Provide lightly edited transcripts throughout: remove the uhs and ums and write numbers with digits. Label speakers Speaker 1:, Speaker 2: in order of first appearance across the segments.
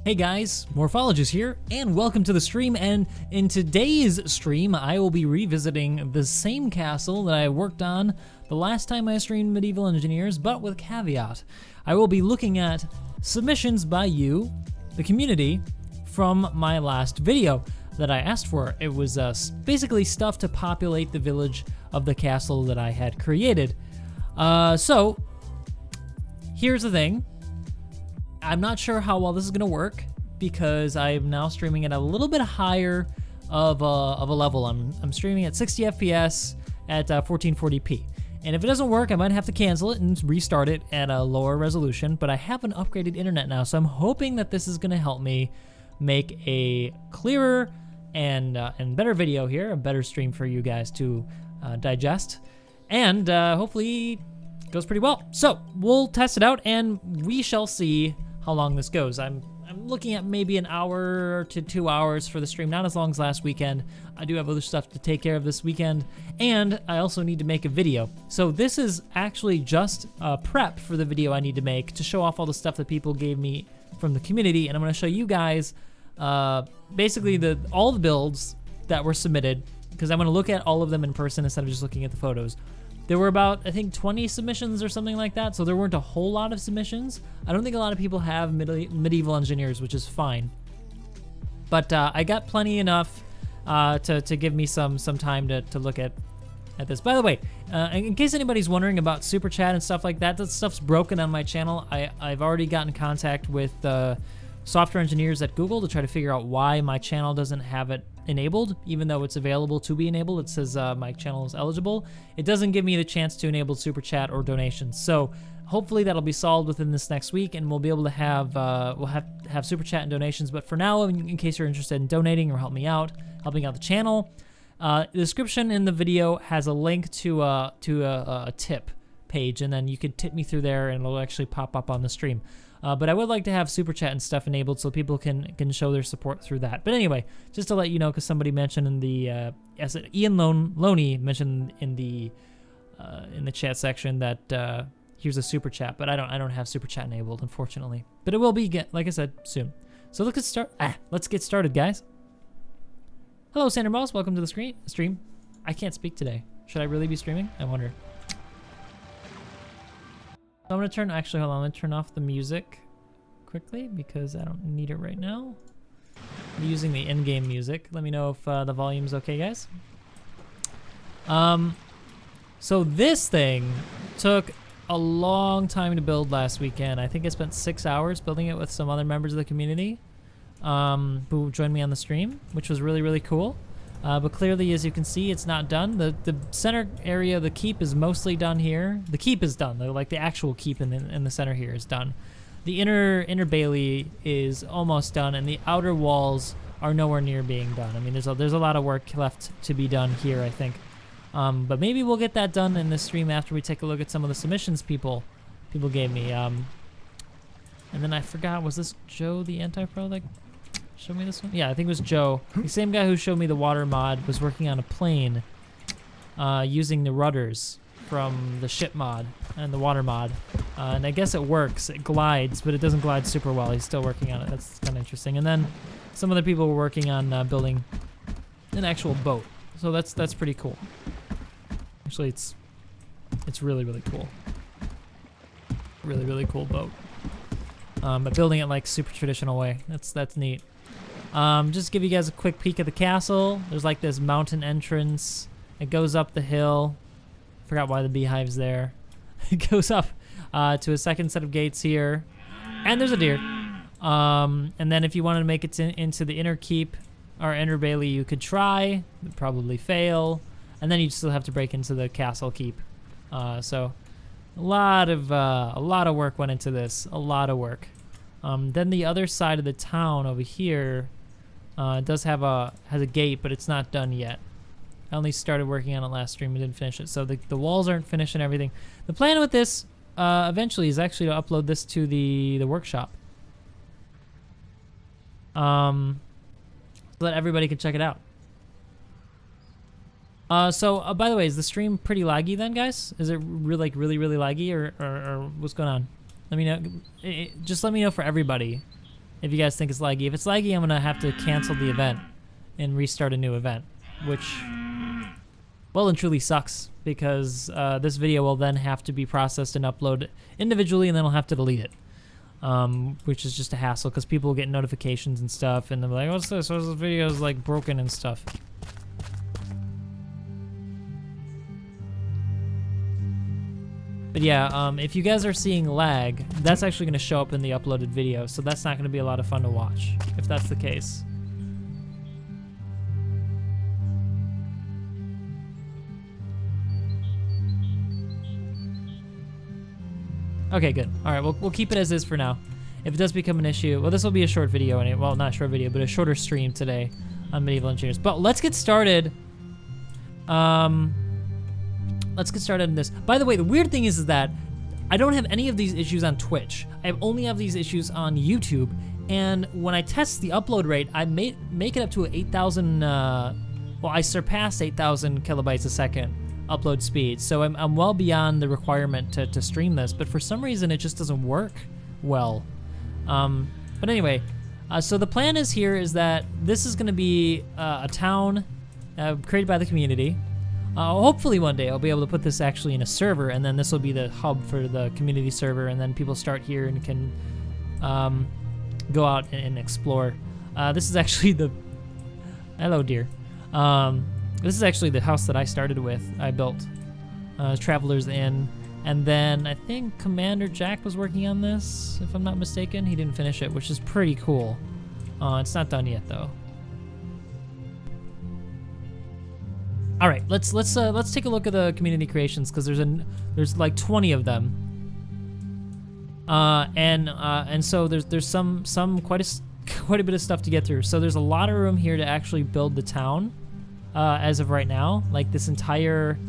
Speaker 1: Hey guys, Morphologist here, and welcome to the stream. And in today's stream, I will be revisiting the same castle that I worked on the last time I streamed Medieval Engineers, but with a caveat. I will be looking at submissions by you, the community, from my last video that I asked for. It was basically stuff to populate the village of the castle that I had created. So, here's the thing. I'm not sure how well this is gonna work because I'm now streaming at a little bit higher of a level. I'm streaming at 60 FPS at 1440p. And if it doesn't work, I might have to cancel it and restart it at a lower resolution, but I have an upgraded internet now, so I'm hoping that this is gonna help me make a clearer and better video here, a better stream for you guys to digest, and hopefully it goes pretty well. So we'll test it out and we shall see how long this goes. I'm looking at maybe an hour to 2 hours for the stream, not as long as last weekend. I do have other stuff to take care of this weekend, and I also need to make a video. So this is actually just a prep for the video I need to make to show off all the stuff that people gave me from the community, and I'm gonna show you guys basically all the builds that were submitted, because I'm gonna look at all of them in person instead of just looking at the photos. There were about, I think, 20 submissions or something like that, so there weren't a whole lot of submissions. I don't think a lot of people have medieval engineers, which is fine. But I got plenty enough to give me some time to look at this. By the way, in case anybody's wondering about Super Chat and stuff like that, that stuff's broken on my channel. I've already gotten in contact with software engineers at Google to try to figure out why my channel doesn't have it enabled, even though it's available to be enabled. It says my channel is eligible. It doesn't give me the chance to enable Super Chat or donations. So hopefully that'll be solved within this next week, and we'll be able to have have Super Chat and donations. But for now, in case you're interested in donating or helping out the channel, the description in the video has a link to a tip page, and then you can tip me through there, and it'll actually pop up on the stream. But I would like to have Super Chat and stuff enabled so people can show their support through that. But anyway, just to let you know, because somebody mentioned in the Ian Loney mentioned in the chat section that here's a Super Chat, but I don't have Super Chat enabled, unfortunately. But it will be, like I said, soon. So let's get started, guys. Hello, Sander Moss. Welcome to the stream. I can't speak today. Should I really be streaming? I wonder. I'm gonna turn, actually, hold on, I'm gonna turn off the music quickly because I don't need it right now. I'm using the in-game music. Let me know if the volume's okay, guys. So this thing took a long time to build last weekend. I think I spent 6 hours building it with some other members of the community who joined me on the stream, which was really, really cool. But clearly, as you can see, it's not done. The center area, the keep, is mostly done here. The keep is done, though. Like the actual keep in the center here is done. The inner bailey is almost done, and the outer walls are nowhere near being done. I mean, there's a lot of work left to be done here, I think. But maybe we'll get that done in this stream after we take a look at some of the submissions people gave me. And then I forgot, was this Joe the Anti-Pro that showed me this one? Yeah, I think it was Joe. The same guy who showed me the water mod was working on a plane using the rudders from the ship mod and the water mod. And I guess it works. It glides, but it doesn't glide super well. He's still working on it. That's kind of interesting. And then some other people were working on building an actual boat. So that's pretty cool. Actually, it's really, really cool. Really, really cool boat. But building it like super traditional way. That's neat. Just give you guys a quick peek at the castle. There's like this mountain entrance. It goes up the hill. Forgot why the beehive's there. It goes up to a second set of gates here. And there's a deer. And then if you wanted to make it into the inner keep or inner bailey, you could try. It'd probably fail. And then you'd still have to break into the castle keep. So a lot of work went into this. A lot of work. Then the other side of the town over here has a gate, but it's not done yet. I only started working on it last stream and didn't finish it. So the walls aren't finished and everything. The plan with this eventually is actually to upload this to the workshop. So that everybody can check it out. So by the way, is the stream pretty laggy then, guys? Is it really laggy or what's going on? Let me know. Just let me know for everybody if you guys think it's laggy. If it's laggy, I'm gonna have to cancel the event and restart a new event, which well and truly sucks because this video will then have to be processed and uploaded individually, and then I'll have to delete it, which is just a hassle because people will get notifications and stuff, and they're like, "What's this? What's this video's like broken and stuff." But yeah, if you guys are seeing lag, that's actually going to show up in the uploaded video, so that's not going to be a lot of fun to watch, if that's the case. Okay, good. All right, we'll keep it as is for now. If it does become an issue, well, this will be a short video, well, not a short video, but a shorter stream today on Medieval Engineers. But let's get started. Let's get started in this. By the way, the weird thing is that I don't have any of these issues on Twitch. I only have these issues on YouTube. And when I test the upload rate, I make it up to 8,000, well, I surpass 8,000 kilobytes a second upload speed. So I'm well beyond the requirement to stream this, but for some reason it just doesn't work well. But anyway, so the plan is that this is gonna be a town created by the community. Hopefully one day I'll be able to put this actually in a server, and then this will be the hub for the community server, and then people start here and can go out and explore. This is actually the... Hello, dear. This is actually the house that I started with, I built. Traveler's Inn. And then I think Commander Jack was working on this, if I'm not mistaken. He didn't finish it, which is pretty cool. It's not done yet, though. All right, let's take a look at the community creations because there's like 20 of them, and so there's some quite a bit of stuff to get through. So there's a lot of room here to actually build the town, as of right now. Like this entire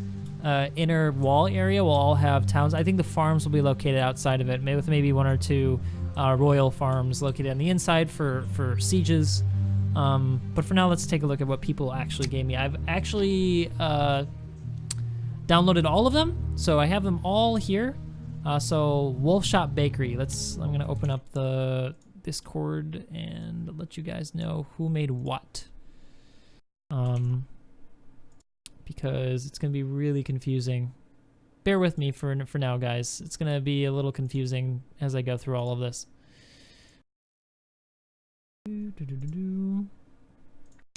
Speaker 1: inner wall area will all have towns. I think the farms will be located outside of it, with maybe one or two royal farms located on the inside for sieges. But for now, let's take a look at what people actually gave me. I've actually downloaded all of them, so I have them all here. So Wolf Shop Bakery. I'm gonna open up the Discord and let you guys know who made what. Because it's gonna be really confusing. Bear with me for now, guys. It's gonna be a little confusing as I go through all of this.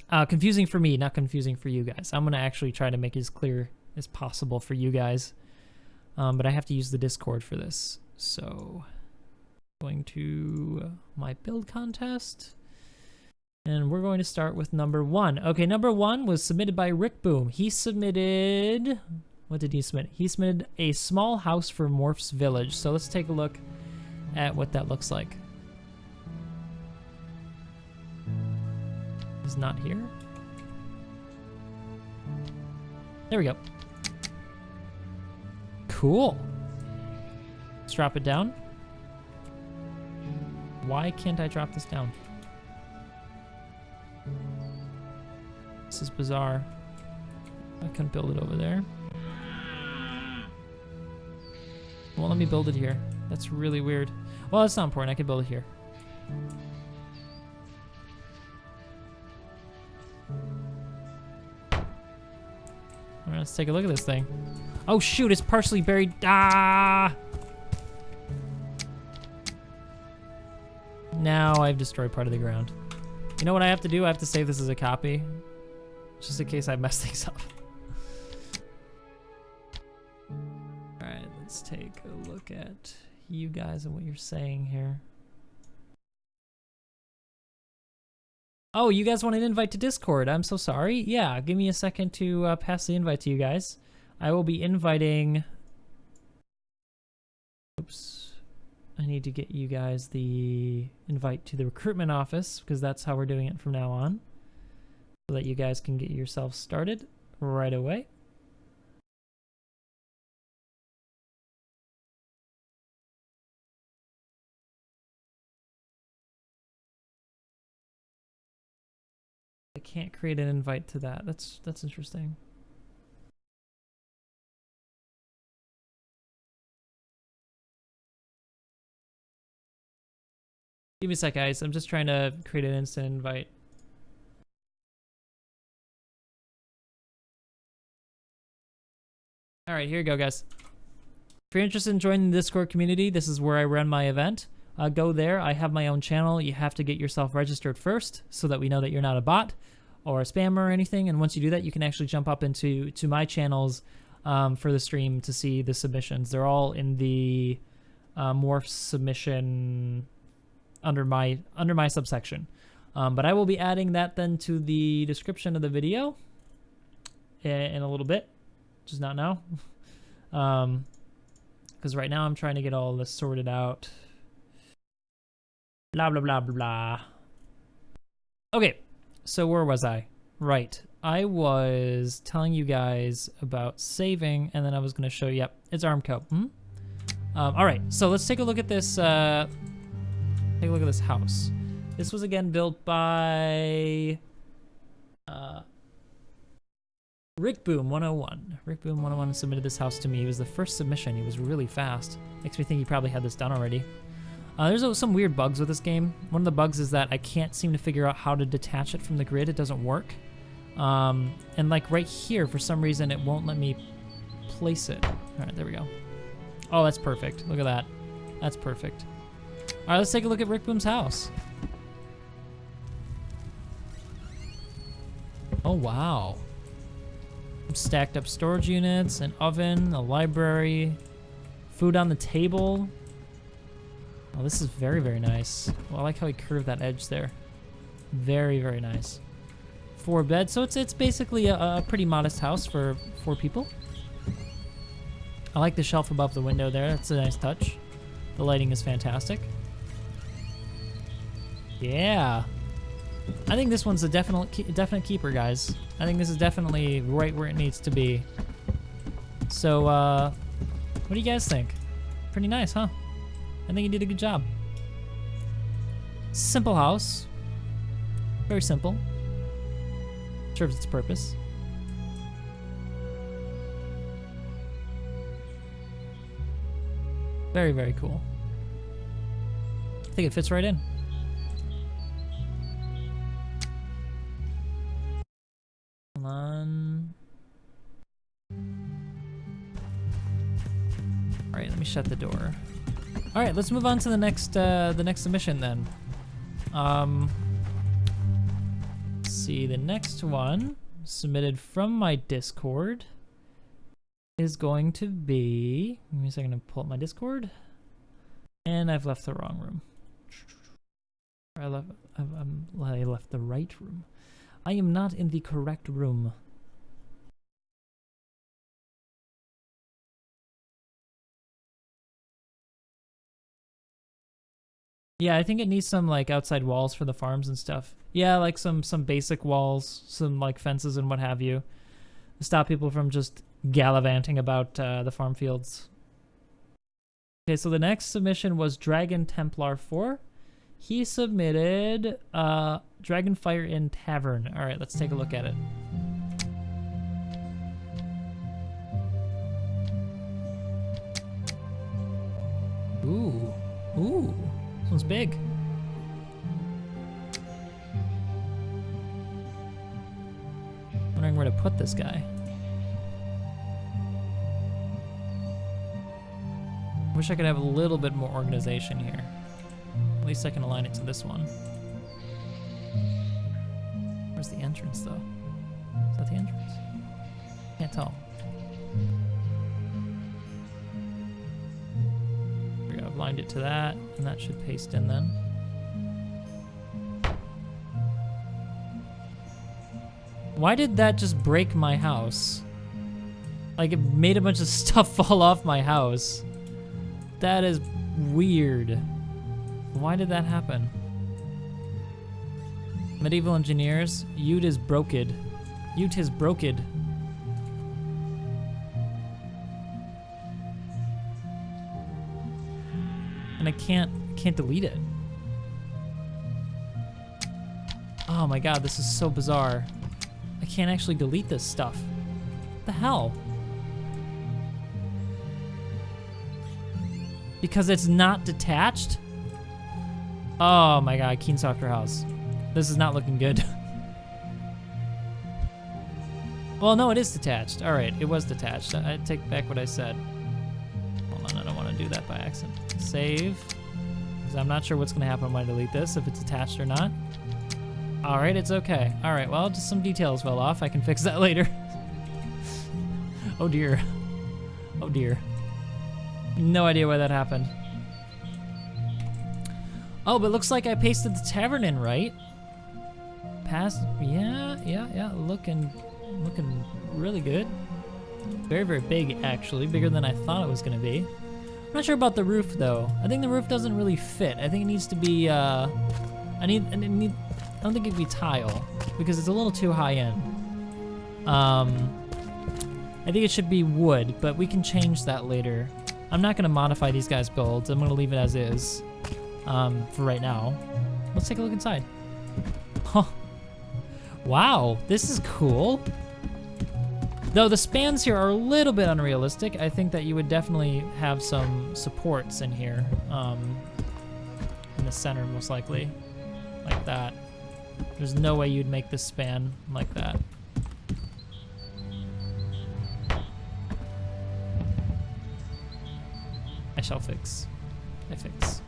Speaker 1: Confusing for me, not confusing for you guys. I'm gonna actually try to make it as clear as possible for you guys, but I have to use the Discord for this. So, going to my build contest, and we're going to start with number 1. Okay, number 1 was submitted by Rick Boom. He submitted, what did he submit? He submitted a small house for Morphs Village. So let's take a look at what that looks like. Is not here. There we go. Cool. Let's drop it down. Why can't I drop this down? This is bizarre. I couldn't build it over there. Well, let me build it here. That's really weird. Well, that's not important. I can build it here. All right, let's take a look at this thing. Oh shoot, it's partially buried. Ah! Now I've destroyed part of the ground. You know what I have to do? I have to save this as a copy, just in case I mess things up. All right, let's take a look at you guys and what you're saying here. Oh, you guys want an invite to Discord? I'm so sorry. Yeah, give me a second to pass the invite to you guys. I will be inviting... Oops. I need to get you guys the invite to the recruitment office because that's how we're doing it from now on. So that you guys can get yourselves started right away. I can't create an invite to that. That's interesting. Give me a sec, guys. I'm just trying to create an instant invite. All right, here you go, guys. If you're interested in joining the Discord community, this is where I run my event. Go there. I have my own channel. You have to get yourself registered first so that we know that you're not a bot or a spammer or anything. And once you do that, you can actually jump up into my channels for the stream to see the submissions. They're all in the Morphs submission under my subsection. But I will be adding that then to the description of the video in a little bit, just not now. Because right now I'm trying to get all this sorted out. Blah, blah, blah, blah, blah. Okay, so where was I? Right, I was telling you guys about saving, and then I was going to show you, yep, it's Armco. All right, so let's take a look at this, house. This was again built by Rick Boom 101. Rick Boom 101 submitted this house to me. It was the first submission. He was really fast. Makes me think he probably had this done already. There's some weird bugs with this game. One of the bugs is that I can't seem to figure out how to detach it from the grid. It doesn't work. And like right here, for some reason, it won't let me place it. All right, there we go. Oh, that's perfect. Look at that. That's perfect. All right, let's take a look at Rick Boom's house. Oh, wow. Stacked up storage units, an oven, a library, food on the table. Oh, this is very, very nice. Well, I like how he curved that edge there. Very, very nice. 4 beds, so it's basically a pretty modest house for 4 people. I like the shelf above the window there. That's a nice touch. The lighting is fantastic. Yeah. I think this one's a definite keeper, guys. I think this is definitely right where it needs to be. So, what do you guys think? Pretty nice, huh? I think you did a good job. Simple house. Very simple. Serves its purpose. Very, very cool. I think it fits right in. Hold on. All right, let me shut the door. All right, let's move on to the next submission then. Let's see, the next one submitted from my Discord is going to be. Give me a second to pull up my Discord, and I've left the wrong room. I left the right room. I am not in the correct room. Yeah, I think it needs some like outside walls for the farms and stuff. Yeah, like some basic walls, some like fences and what have you, to stop people from just gallivanting about the farm fields. Okay, so the next submission was Dragon Templar 4. He submitted Dragonfire Inn Tavern. All right, let's take a look at it. Ooh, ooh. This one's big. Wondering where to put this guy. Wish I could have a little bit more organization here. At least I can align it to this one. Where's the entrance though? Is that the entrance? Can't tell. I've aligned it to that, and that should paste in then. Why did that just break my house? Like, it made a bunch of stuff fall off my house. That is weird. Why did that happen? Medieval engineers, Ute is broked. Ute is broked. And I can't delete it. Oh my god, this is so bizarre. I can't actually delete this stuff. What the hell? Because it's not detached? Oh my god, Keenstalker House. This is not looking good. Well, no, it is detached. All right, it was detached. I take back what I said. Hold on, I don't want to do that by accident. Save, because I'm not sure what's going to happen when I delete this, if it's attached or not. All right, it's okay. All right, well, just some details fell off. I can fix that later. Oh dear. Oh dear. No idea why that happened. Oh, but it looks like I pasted the tavern in right. Yeah, looking really good. Very, very big, actually. Bigger than I thought it was gonna be. I'm not sure about the roof, though. I think the roof doesn't really fit. I think it needs to be, I don't think it'd be tile, because it's a little too high end. I think it should be wood, but we can change that later. I'm not gonna modify these guys' builds. I'm gonna leave it as is, for right now. Let's take a look inside. Huh. Wow, this is cool. Though the spans here are a little bit unrealistic, I think that you would definitely have some supports in here, in the center most likely, like that. There's no way you'd make this span like that. I shall fix. I fix.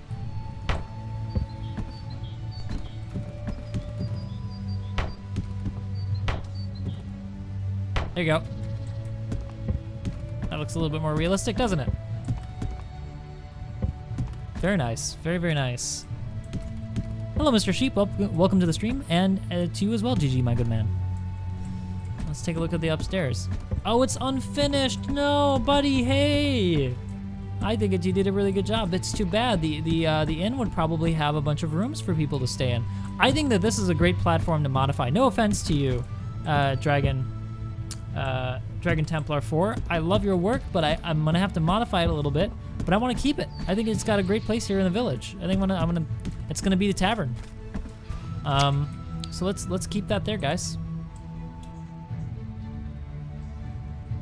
Speaker 1: There you go. That looks a little bit more realistic, doesn't it? Very nice. Very, very nice. Hello, Mr. Sheep. Welcome to the stream, and to you as well, GG, my good man. Let's take a look at the upstairs. Oh, it's unfinished. No, buddy, hey. I think you did a really good job. It's too bad. The inn would probably have a bunch of rooms for people to stay in. I think that this is a great platform to modify. No offense to you, Dragon Templar 4. I love your work, but I'm gonna have to modify it a little bit. But I want to keep it. I think it's got a great place here in the village. I think it's gonna be the tavern. So let's keep that there, guys.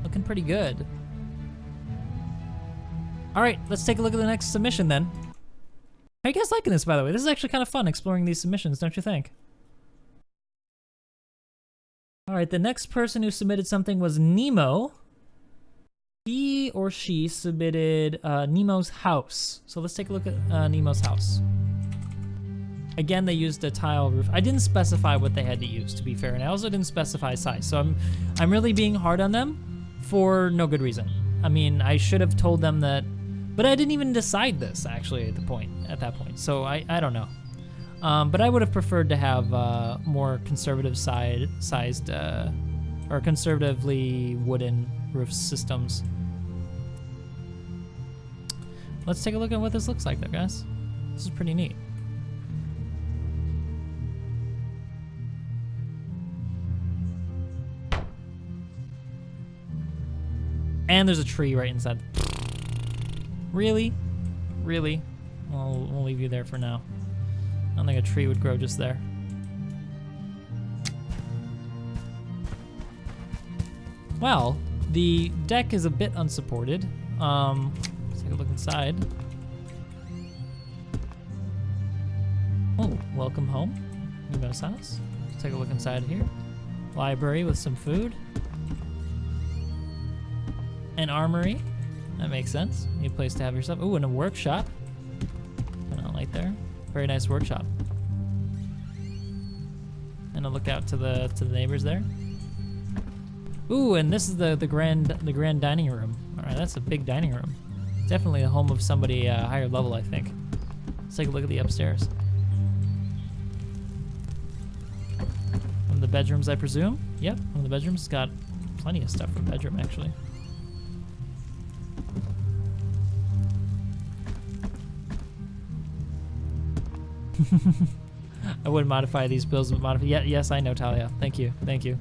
Speaker 1: Looking pretty good. All right, let's take a look at the next submission then. How you guys liking this, by the way? This is actually kind of fun exploring these submissions, don't you think? All right, the next person who submitted something was Nemo. He or she submitted Nemo's house. So let's take a look at Nemo's house. Again, they used a tile roof. I didn't specify what they had to use, to be fair, and I also didn't specify size. So I'm really being hard on them for no good reason. I mean, I should have told them that, but I didn't even decide this actually at that point. So I don't know. But I would have preferred to have more conservative sized or conservatively wooden roof systems. Let's take a look at what this looks like though, guys. This is pretty neat. And there's a tree right inside. Really? Really? Well, we'll leave you there for now. I don't think a tree would grow just there. Well, the deck is a bit unsupported. Let's take a look inside. Oh, welcome home. Nemo's house. Let's take a look inside here. Library with some food. An armory. That makes sense. Need a place to have yourself. Ooh, and a workshop. Put a light there. Very nice workshop. And a lookout to the neighbors there. Ooh, and this is the grand dining room. All right, that's a big dining room. Definitely the home of somebody higher level, I think. Let's take a look at the upstairs. One of the bedrooms, I presume. Yep, one of the bedrooms. It's got plenty of stuff for a bedroom, actually. I wouldn't modify these builds, but modify. Yeah, yes, I know, Talia. Thank you, thank you.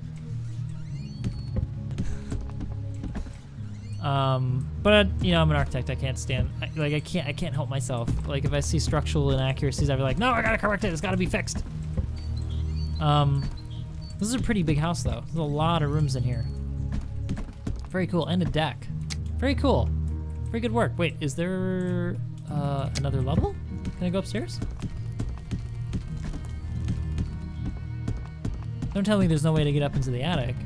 Speaker 1: But you know, I'm an architect. I can't stand. I can't help myself. Like if I see structural inaccuracies, I'd be like, no, I gotta correct it. It's gotta be fixed. This is a pretty big house, though. There's a lot of rooms in here. Very cool, and a deck. Very cool. Very good work. Wait, is there another level? Can I go upstairs? Don't tell me there's no way to get up into the attic.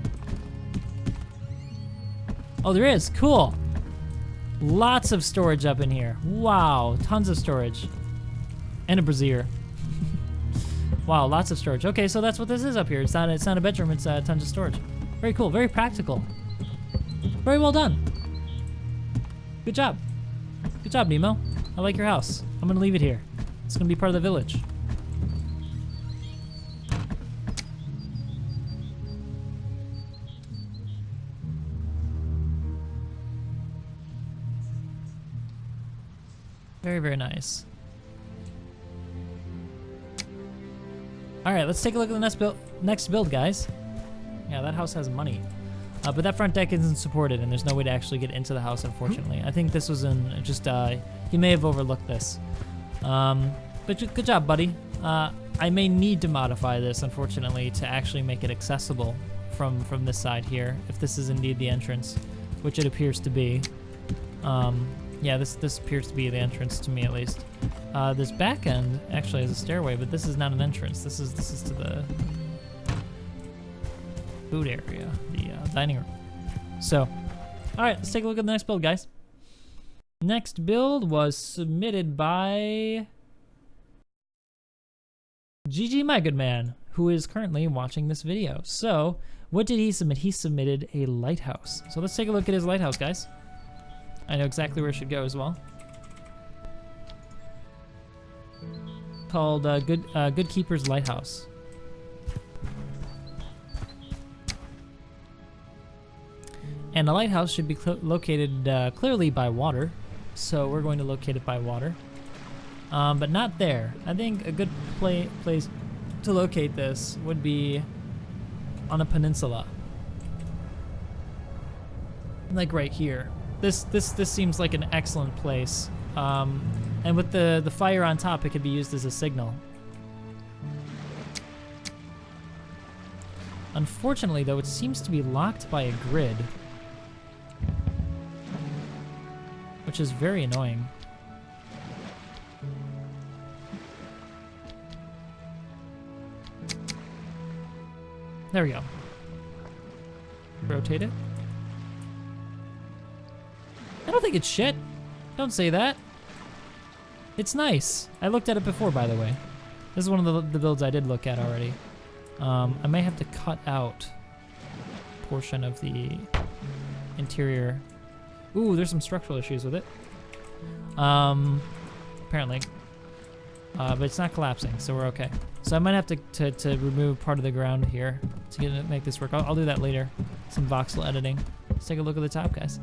Speaker 1: Oh, there is. Cool. Lots of storage up in here. Wow, tons of storage. And a brazier. Wow, lots of storage. Okay, so that's what this is up here. It's not a bedroom, it's tons of storage. Very cool, very practical. Very well done. Good job. Good job, Nemo. I like your house. I'm gonna leave it here. It's gonna be part of the village. Very, very nice. All right, let's take a look at the next build, guys. Yeah, that house has money. But that front deck isn't supported, and there's no way to actually get into the house, unfortunately. I think this was he may have overlooked this. But good job, buddy. I may need to modify this, unfortunately, to actually make it accessible from this side here, if this is indeed the entrance, which it appears to be. Yeah, this appears to be the entrance to me, at least. This back end actually has a stairway, but this is not an entrance. This is to the food area, the dining room. So, all right, let's take a look at the next build, guys. Next build was submitted by GG My Good Man, who is currently watching this video. So, what did he submit? He submitted a lighthouse. So let's take a look at his lighthouse, guys. I know exactly where it should go as well. Called Good Keeper's Lighthouse. And the lighthouse should be located clearly by water, so we're going to locate it by water. But not there. I think a good place to locate this would be on a peninsula. Like right here. This seems like an excellent place. And with the fire on top, it could be used as a signal. Unfortunately, though, it seems to be locked by a grid, which is very annoying. There we go. Rotate it. I don't think it's shit. Don't say that. It's nice. I looked at it before, by the way. This is one of the builds I did look at already. I may have to cut out a portion of the interior. Ooh, there's some structural issues with it. Apparently. But it's not collapsing, so we're okay. So I might have to remove part of the ground here to make this work. I'll do that later. Some voxel editing. Let's take a look at the top, guys.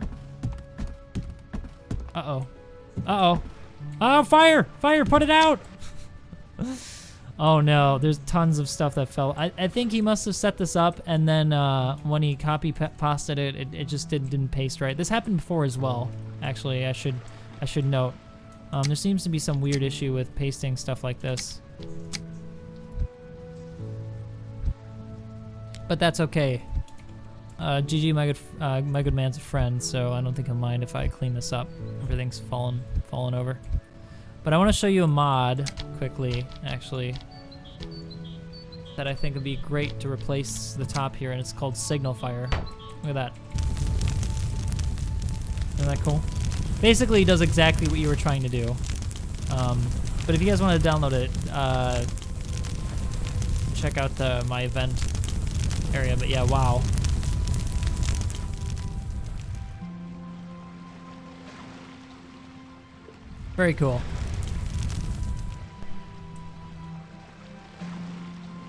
Speaker 1: Uh-oh. Uh-oh. Oh, fire! Fire, put it out! Oh no, there's tons of stuff that fell. I think he must have set this up, and then when he copy-pasted it just didn't paste right. This happened before as well, actually, I should note. There seems to be some weird issue with pasting stuff like this. But that's okay. GG, my good man's a friend, so I don't think he'll mind if I clean this up. Everything's fallen over. But I want to show you a mod quickly, actually, that I think would be great to replace the top here, and it's called Signal Fire. Look at that. Isn't that cool? Basically, it does exactly what you were trying to do. But if you guys want to download it, check out my event area. But yeah, wow. Very cool.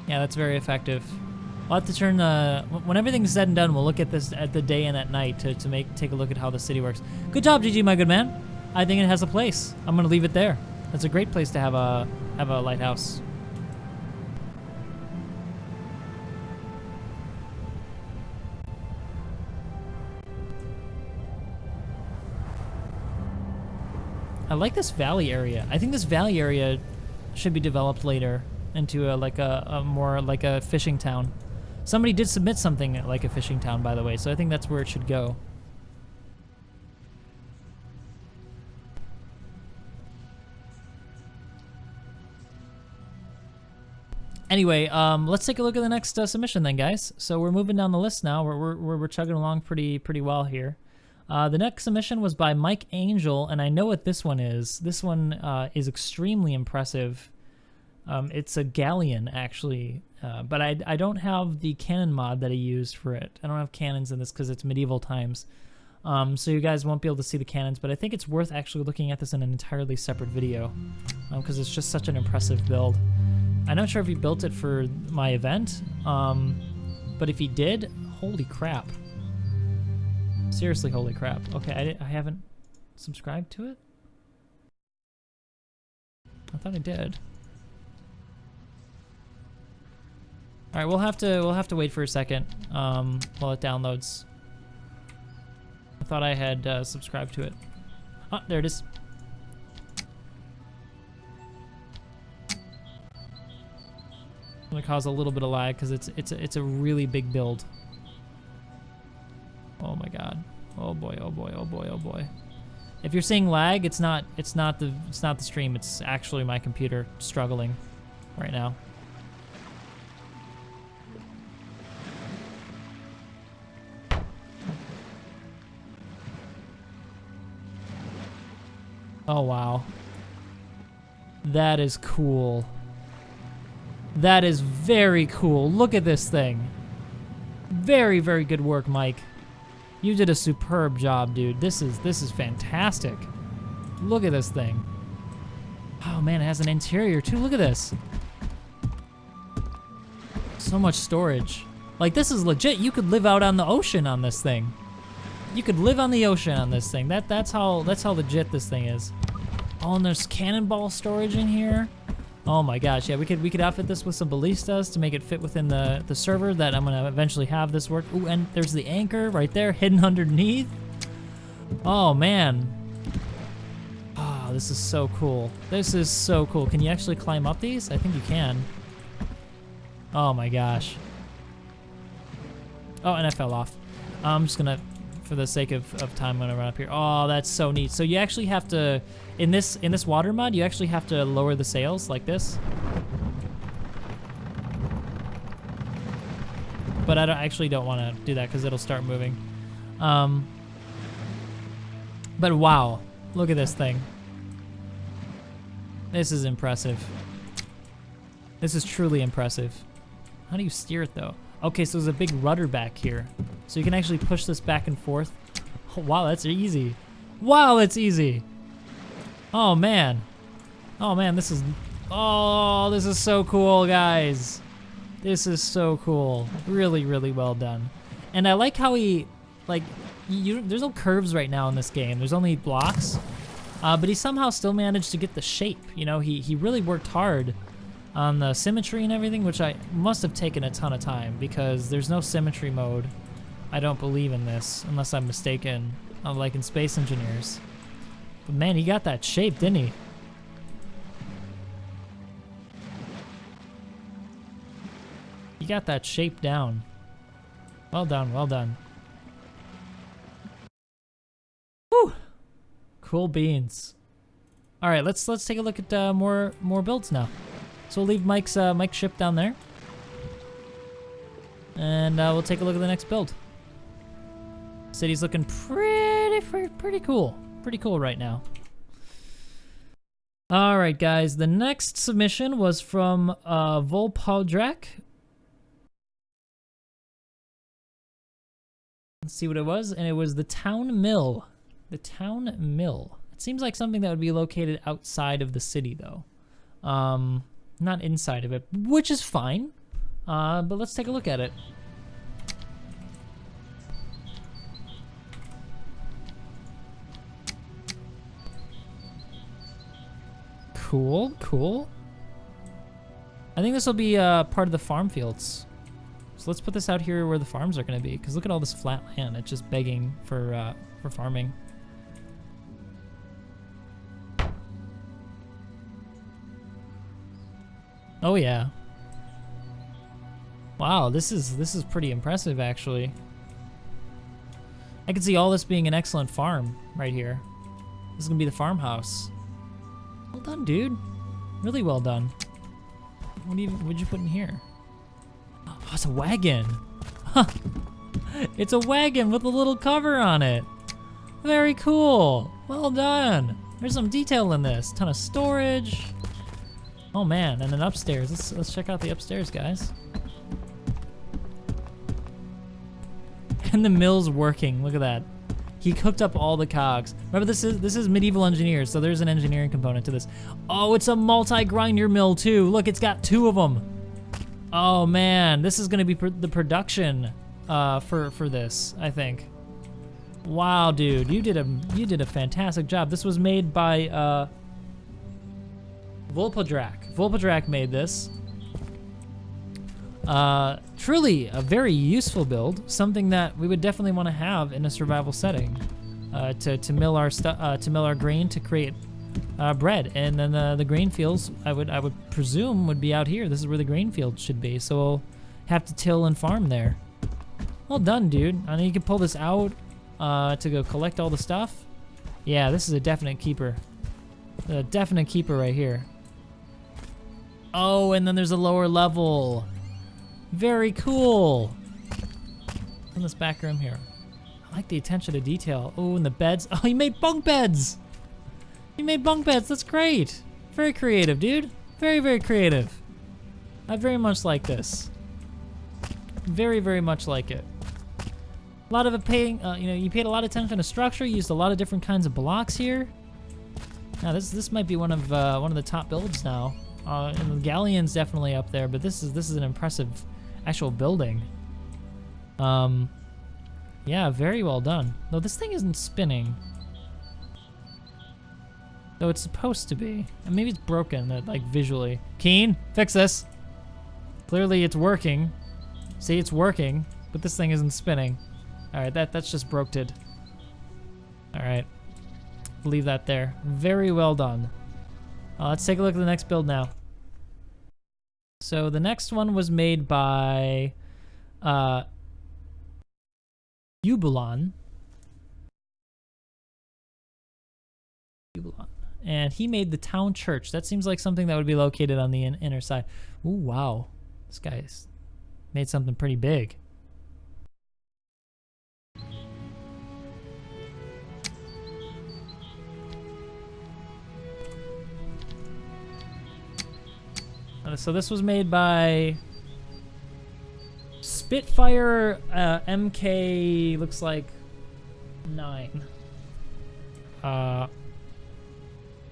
Speaker 1: Yeah, that's very effective. We'll have to turn when everything's said and done, we'll look at this at the day and at night to take a look at how the city works. Good job, GG, my good man. I think it has a place. I'm gonna leave it there. That's a great place to have a lighthouse. I like this valley area. I think this valley area should be developed later into a more like a fishing town. Somebody did submit something like a fishing town, by the way, so I think that's where it should go. Anyway, let's take a look at the next submission then, guys. So we're moving down the list now. We're chugging along pretty well here. The next submission was by Mike Angel, and I know what this one is. This one is extremely impressive. It's a galleon, actually, but I don't have the cannon mod that I used for it. I don't have cannons in this because it's medieval times. So you guys won't be able to see the cannons, but I think it's worth actually looking at this in an entirely separate video because it's just such an impressive build. I'm not sure if he built it for my event, but if he did, holy crap. Seriously, holy crap. Okay, I haven't subscribed to it? I thought I did. All right, we'll have to wait for a second while it downloads. I thought I had subscribed to it. Oh, there it is. It's gonna cause a little bit of lag because it's a really big build. Oh my god. Oh boy, oh boy, oh boy, oh boy. If you're seeing lag, it's not the stream, it's actually my computer struggling right now. Oh wow. That is cool. That is very cool. Look at this thing. Very, very good work, Mike. You did a superb job, dude. This is fantastic. Look at this thing. Oh man, it has an interior too. Look at this. So much storage. Like, this is legit. You could live out on the ocean on this thing. You could live on the ocean on this thing. That's how legit this thing is. Oh, and there's cannonball storage in here. Oh my gosh, yeah, we could outfit this with some ballistas to make it fit within the server that I'm gonna eventually have this work. Ooh, and there's the anchor right there, hidden underneath. Oh man. Oh, this is so cool. This is so cool. Can you actually climb up these? I think you can. Oh my gosh. Oh, and I fell off. I'm just gonna, for the sake of time, I'm gonna run up here. Oh, that's so neat. So you actually have to, in this water mod, you actually have to lower the sails like this. But I actually don't want to do that because it'll start moving. But wow, look at this thing. This is impressive. This is truly impressive. How do you steer it though? Okay, so there's a big rudder back here. So you can actually push this back and forth. Oh, wow, that's easy. Wow, that's easy. Oh man. Oh man, this is so cool, guys. This is so cool. Really, really well done. And I like how he, like, there's no curves right now in this game. There's only blocks. But he somehow still managed to get the shape. You know, he really worked hard on the symmetry and everything, which I must have taken a ton of time because there's no symmetry mode. I don't believe in this, unless I'm mistaken, like in Space Engineers. But man, he got that shape, didn't he? He got that shape down. Well done, well done. Whew! Cool beans. All right, let's take a look at more builds now. So we'll leave Mike's ship down there, and we'll take a look at the next build. City's looking pretty cool. Pretty cool right now. All right, guys. The next submission was from Volpodrak. Let's see what it was, and it was the Town Mill. The Town Mill. It seems like something that would be located outside of the city, though. Not inside of it, which is fine. But let's take a look at it. Cool, cool. I think this will be part of the farm fields. So let's put this out here where the farms are going to be, because look at all this flat land. It's just begging for farming. Oh yeah. Wow, this is pretty impressive actually. I can see all this being an excellent farm right here. This is gonna be the farmhouse. Well done, dude. Really well done. What'd you put in here? Oh, it's a wagon. Huh. It's a wagon with a little cover on it. Very cool. Well done. There's some detail in this. Ton of storage. Oh man, and then upstairs. Let's check out the upstairs, guys. And the mill's working. Look at that. He cooked up all the cogs. Remember, this is medieval engineers, so there's an engineering component to this. Oh, it's a multi-grinder mill too. Look, it's got 2 of them. Oh man, this is gonna be the production for this, I think. Wow, dude, you did a fantastic job. This was made by Volpodrak. Volpodrak made this. Truly a very useful build, something that we would definitely want to have in a survival setting, to mill our grain to create bread, and then the grain fields I would presume would be out here. This is where the grain fields should be, so we'll have to till and farm there. Well done, dude. I know you can pull this out to go collect all the stuff. Yeah, this is a definite keeper. A definite keeper right here. Oh, and then there's a lower level. Very cool. In this back room here. I like the attention to detail. Oh, and the beds. Oh, he made bunk beds. He made bunk beds. That's great. Very creative, dude. Very, very creative. I very much like this. Very, very much like it. A lot of it paying, you paid a lot of attention to structure. You used a lot of different kinds of blocks here. Now this might be one of the top builds now. And the galleon's definitely up there, but this is an impressive actual building. Yeah, very well done. Though this thing isn't spinning. Though it's supposed to be. And maybe it's broken, like visually. Keen, fix this. Clearly it's working. See, it's working, but this thing isn't spinning. All right, that's just broke-ted. All right, leave that there. Very well done. Let's take a look at the next build now. So the next one was made by Ubulon. And he made the town church. That seems like something that would be located on the inner side. Ooh, wow. This guy's made something pretty big. So this was made by Spitfire MK, looks like 9.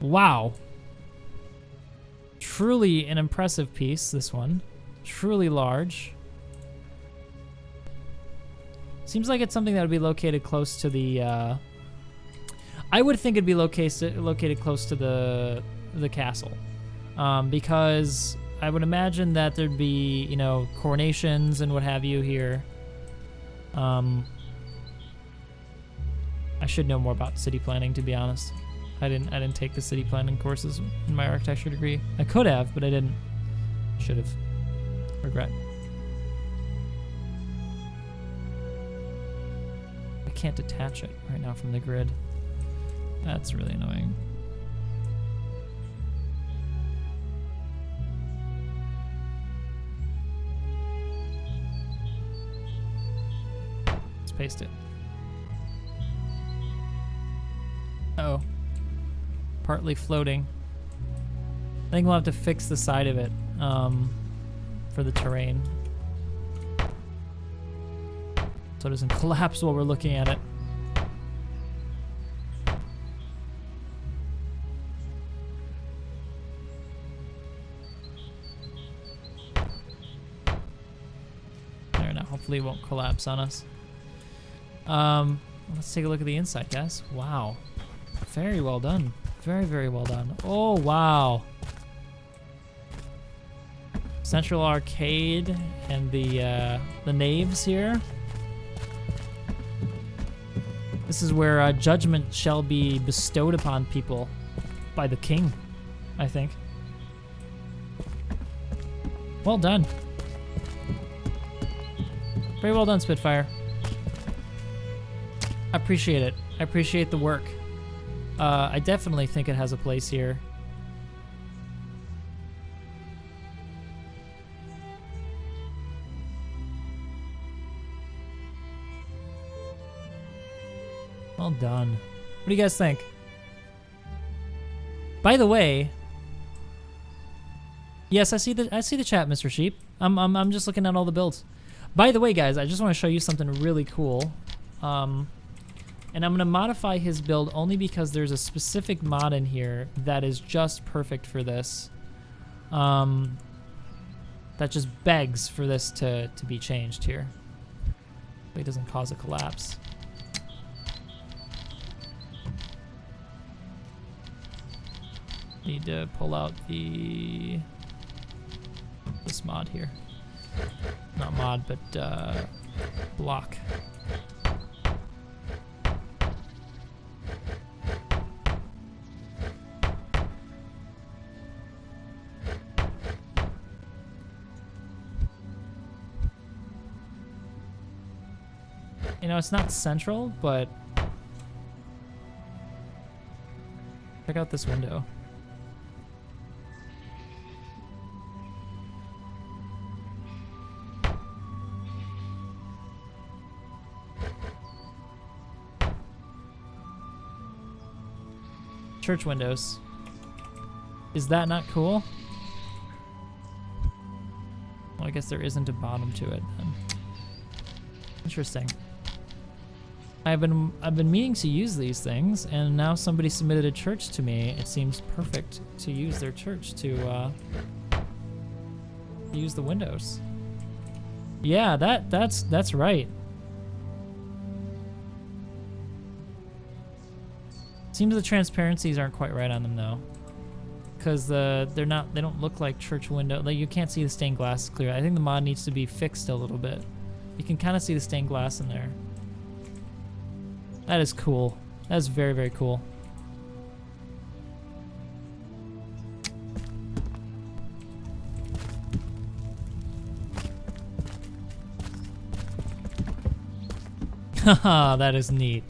Speaker 1: Wow. Truly an impressive piece, this one. Truly large. Seems like it's something that would be located close to the, I would think it'd be located close to the castle. Because I would imagine that there'd be, coronations and what have you here. I should know more about city planning, to be honest. I didn't take the city planning courses in my architecture degree. I could have, but I didn't. Should have. Regret. I can't detach it right now from the grid. That's really annoying. Let's paste it. Uh-oh. Partly floating. I think we'll have to fix the side of it for the terrain, so it doesn't collapse while we're looking at it. There, now hopefully it won't collapse on us. Let's take a look at the inside, guys. Wow. Very well done. Very, very well done. Oh, wow. Central arcade and the naves here. This is where judgment shall be bestowed upon people by the king, I think. Well done. Very well done, Spitfire. I appreciate it. I appreciate the work. I definitely think it has a place here. Well done. What do you guys think? By the way, yes, I see the chat, Mr. Sheep. I'm just looking at all the builds. By the way, guys, I just want to show you something really cool. And I'm gonna modify his build only because there's a specific mod in here that is just perfect for this. That just begs for this to be changed here. It doesn't cause a collapse. Need to pull out this mod here. Not mod, but block. You know, it's not central, but check out this window. Church windows. Is that not cool? Well, I guess there isn't a bottom to it then. Interesting. I've been meaning to use these things, and now somebody submitted a church to me. It seems perfect to use their church to use the windows. Yeah, that's right. Seems the transparencies aren't quite right on them though, because they don't look like church window. Like, you can't see the stained glass clear. I think the mod needs to be fixed a little bit. You can kind of see the stained glass in there. That is cool. That is very, very cool. Haha, that is neat.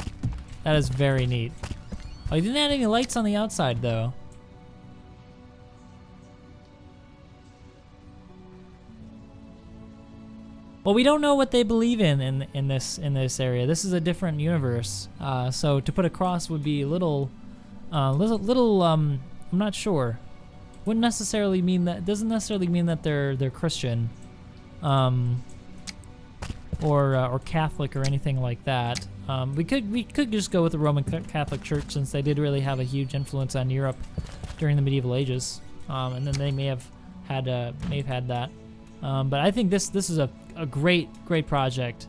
Speaker 1: That is very neat. Oh, you didn't add any lights on the outside though. Well, we don't know what they believe in this area. This is a different universe. So to put a cross would be a little I'm not sure. Wouldn't necessarily mean that. Doesn't necessarily mean that they're Christian, or Catholic or anything like that. We could just go with the Roman Catholic Church, since they did really have a huge influence on Europe during the medieval ages, and then they may have had that. But I think this is a great project.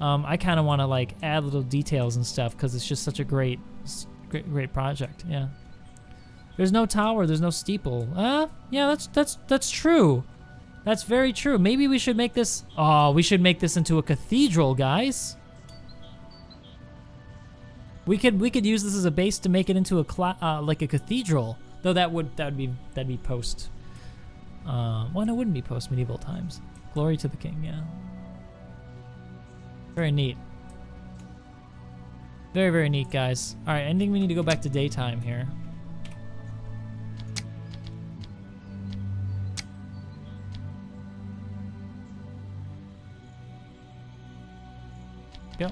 Speaker 1: I kind of want to like add little details and stuff because it's just such a great project. Yeah. There's no tower. There's no steeple. Yeah, that's true. That's very true. Maybe we should make this. Oh, we should make this into a cathedral, guys. We could use this as a base to make it into like a cathedral. Though that'd be post. Well, no, it wouldn't be post medieval times. Glory to the King. Yeah. Very neat. Very, very neat, guys. All right, I think we need to go back to daytime here. Go.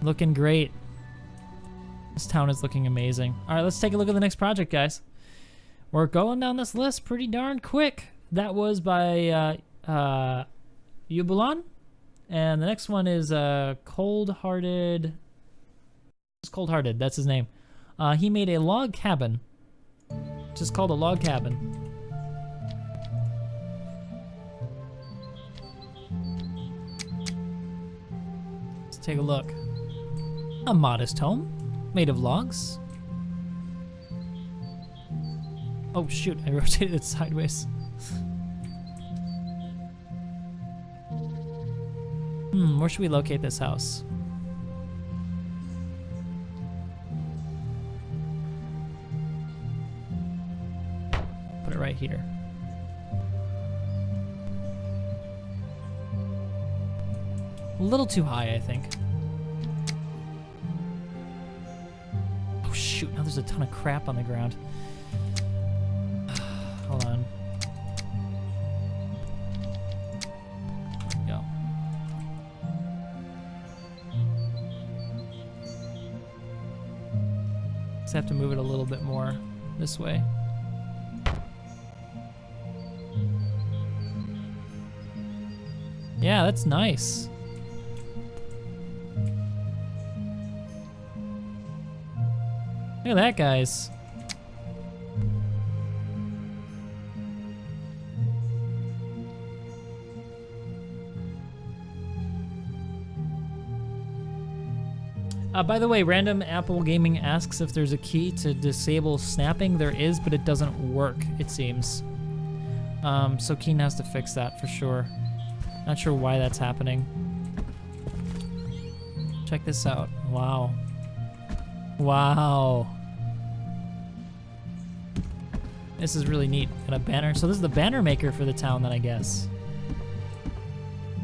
Speaker 1: Looking great. This town is looking amazing. All right, let's take a look at the next project, guys. We're going down this list pretty darn quick. That was by Yubulan. And the next one is Cold-Hearted. Just Cold-Hearted, that's his name. He made a log cabin. Just called a log cabin. Let's take a look. A modest home, made of logs. Oh shoot, I rotated it sideways. Where should we locate this house? Put it right here. A little too high, I think. Oh shoot, now there's a ton of crap on the ground. Hold on. There we go. Just have to move it a little bit more this way. Yeah, that's nice. Look at that, guys. By the way, Random Apple Gaming asks if there's a key to disable snapping. There is, but it doesn't work, it seems. So Keen has to fix that for sure. Not sure why that's happening. Check this out. Wow. Wow. This is really neat. Got a banner. So this is the banner maker for the town then, I guess.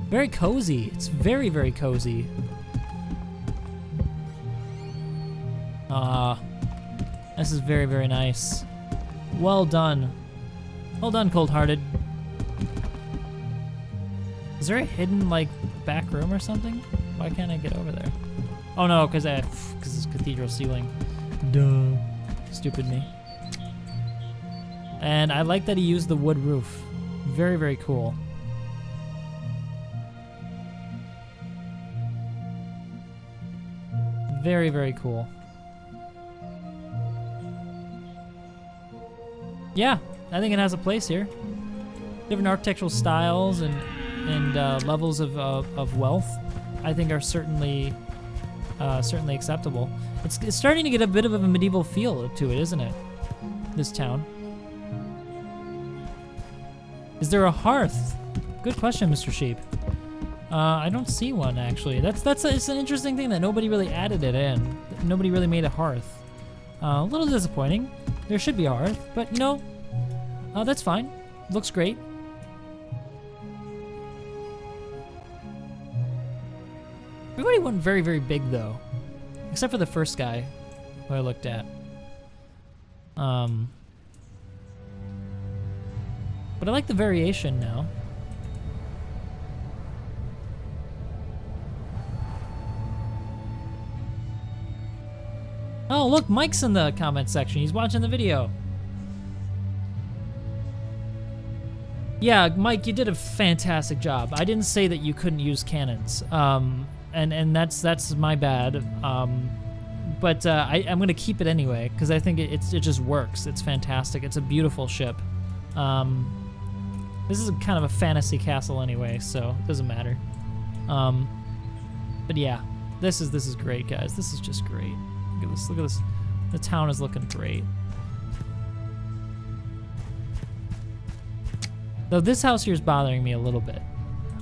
Speaker 1: Very cozy. It's very, very cozy. This is very, very nice. Well done. Well done, Cold-Hearted. Is there a hidden, like, back room or something? Why can't I get over there? Oh no, because it's cathedral ceiling. Duh. Stupid me. And I like that he used the wood roof. Very, very cool. Very, very cool. Yeah, I think it has a place here. Different architectural styles and levels of wealth, I think, are certainly acceptable. It's starting to get a bit of a medieval feel to it, isn't it? This town. Is there a hearth? Good question, Mr. Sheep. I don't see one actually. It's an interesting thing that nobody really added it in. Nobody really made a hearth. A little disappointing. There should be a hearth, but you know, that's fine. Looks great. Everybody went very, very big though, except for the first guy who I looked at. But I like the variation now. Oh, look, Mike's in the comment section. He's watching the video. Yeah, Mike, you did a fantastic job. I didn't say that you couldn't use cannons, and that's my bad. But I'm gonna keep it anyway because I think it just works. It's fantastic. It's a beautiful ship. This is kind of a fantasy castle anyway, so it doesn't matter. But yeah, this is great, guys. This is just great. Look at this. Look at this. The town is looking great. Though this house here is bothering me a little bit.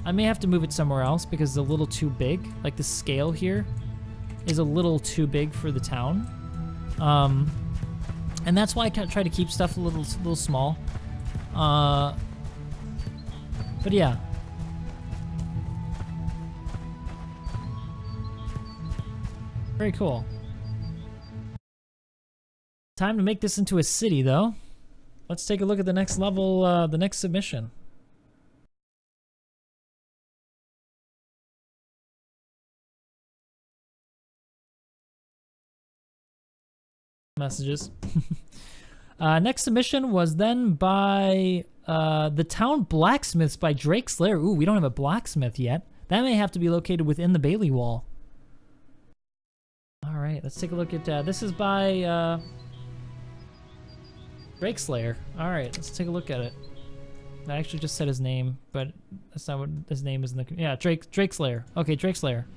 Speaker 1: I may have to move it somewhere else because it's a little too big. Like the scale here is a little too big for the town. And that's why I try to keep stuff a little small. But yeah. Very cool. Time to make this into a city, though. Let's take a look at the next level, the next submission. Messages. Next submission was then by the town Blacksmiths by Drake Slayer. Ooh, we don't have a blacksmith yet. That may have to be located within the Bailey Wall. All right, let's take a look at this is by Drake Slayer. All right, let's take a look at it. I actually just said his name, but that's not what his name is in the. Yeah, Drake Slayer. Okay, Drake Slayer.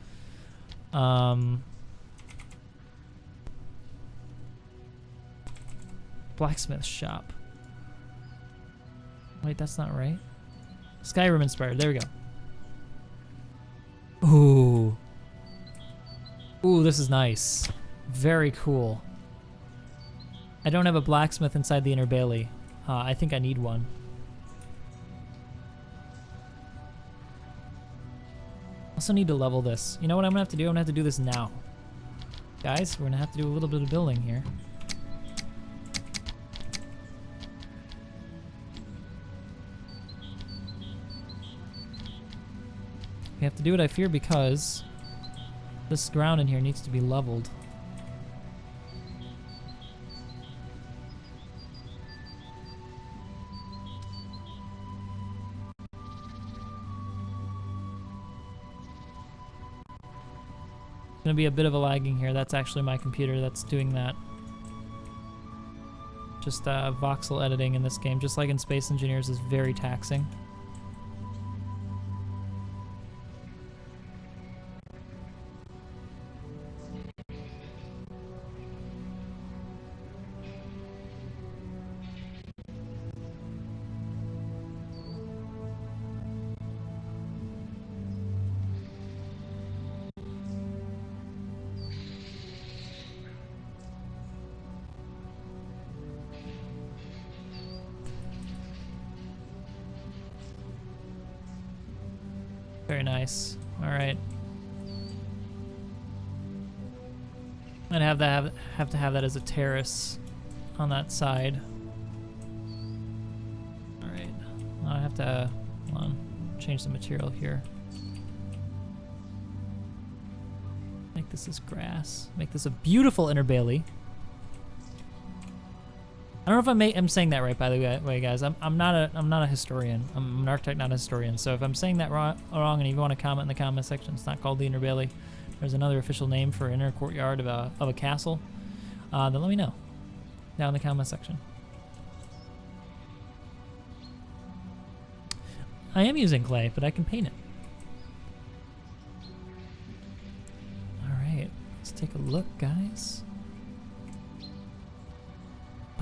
Speaker 1: Blacksmith shop. Wait, that's not right. Skyrim inspired. There we go. Ooh. Ooh, this is nice. Very cool. I don't have a blacksmith inside the Inner Bailey. I think I need one. Also need to level this. You know what I'm gonna have to do? I'm gonna have to do this now. Guys, we're gonna have to do a little bit of building here. We have to do it, I fear, because this ground in here needs to be leveled. gonna be a bit of a lagging here. That's actually my computer that's doing that. Just voxel editing in this game, just like in Space Engineers, is very taxing. Very nice. All right. I'd have to have that as a terrace on that side. All right. I have to hold on, change the material here. Make this as grass. Make this a beautiful underbelly. I don't know if I'm saying that right, by the way, guys. I'm not a historian. I'm an architect, not a historian. So if I'm saying that wrong, and if you want to comment in the comment section, it's not called the underbelly. There's another official name for inner courtyard of a castle. Then let me know down in the comment section. I am using clay, but I can paint it. All right, let's take a look, guys.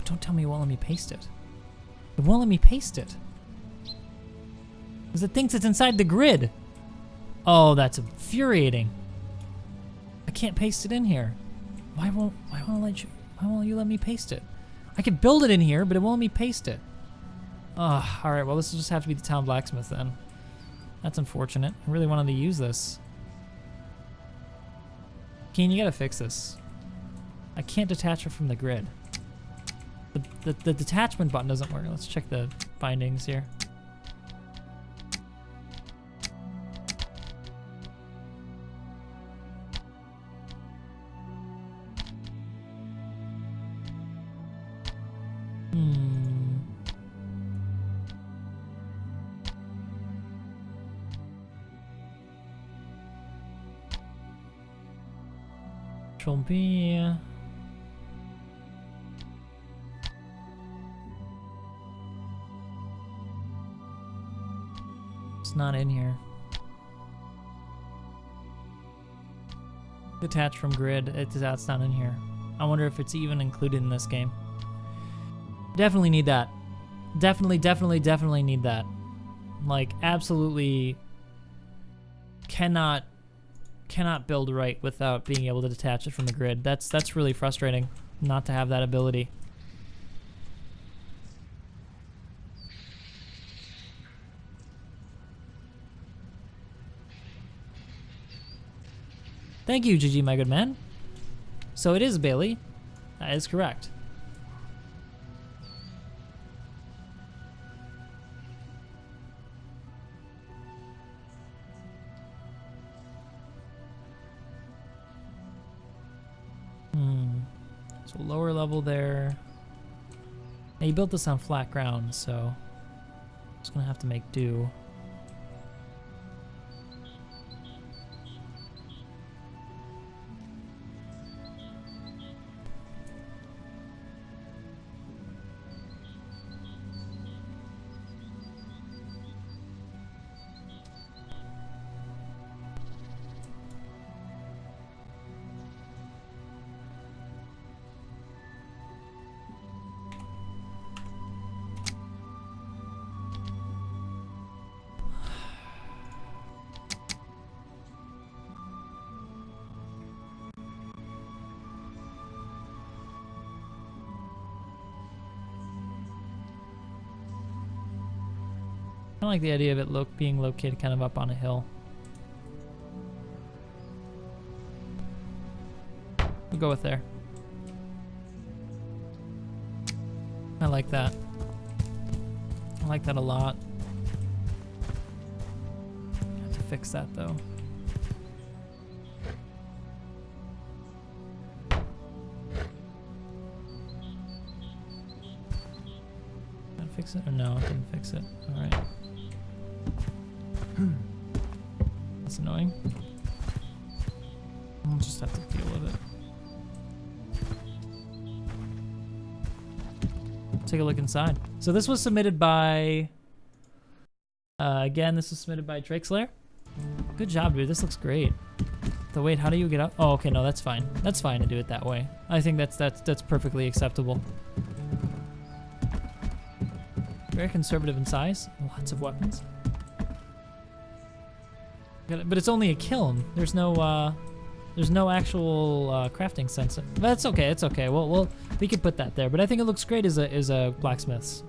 Speaker 1: Don't tell me it won't let me paste it. It won't let me paste it. Because it thinks it's inside the grid. Oh, that's infuriating. I can't paste it in here. Why won't you let me paste it? I could build it in here, but it won't let me paste it. Oh, all right, well, this will just have to be the town blacksmith then. That's unfortunate. I really wanted to use this. Keen, you gotta fix this. I can't detach it from the grid. The detachment button doesn't work. Let's check the bindings here. Control B. Not in here. Detached from grid, that's not in here. I wonder if it's even included in this game. Definitely need that. Definitely need that. Like, absolutely cannot build right without being able to detach it from the grid. That's really frustrating not to have that ability. Thank you, GG, my good man. So it is Bailey. That is correct. So lower level there. Now you built this on flat ground, so I'm just gonna have to make do. I like the idea of it being located kind of up on a hill. We'll go with there. I like that. I like that a lot. I have to fix that though. Did I fix it? Or no, I didn't fix it. Alright. That's annoying. We'll just have to deal with it. Take a look inside. So this was submitted by, again, this was submitted by Drakeslayer. Good job, dude. This looks great. So wait, how do you get up? Oh, okay, no, that's fine. That's fine to do it that way. I think that's perfectly acceptable. Very conservative in size. Lots of weapons. But it's only a kiln. There's no actual crafting sense. But that's okay. It's okay. We could put that there. But I think it looks great as a blacksmith's.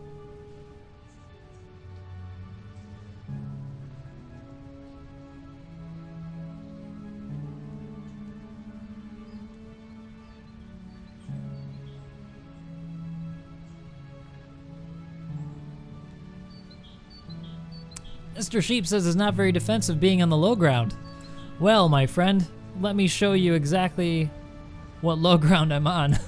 Speaker 1: Mr. Sheep says it's not very defensive being on the low ground. Well, my friend, let me show you exactly what low ground I'm on.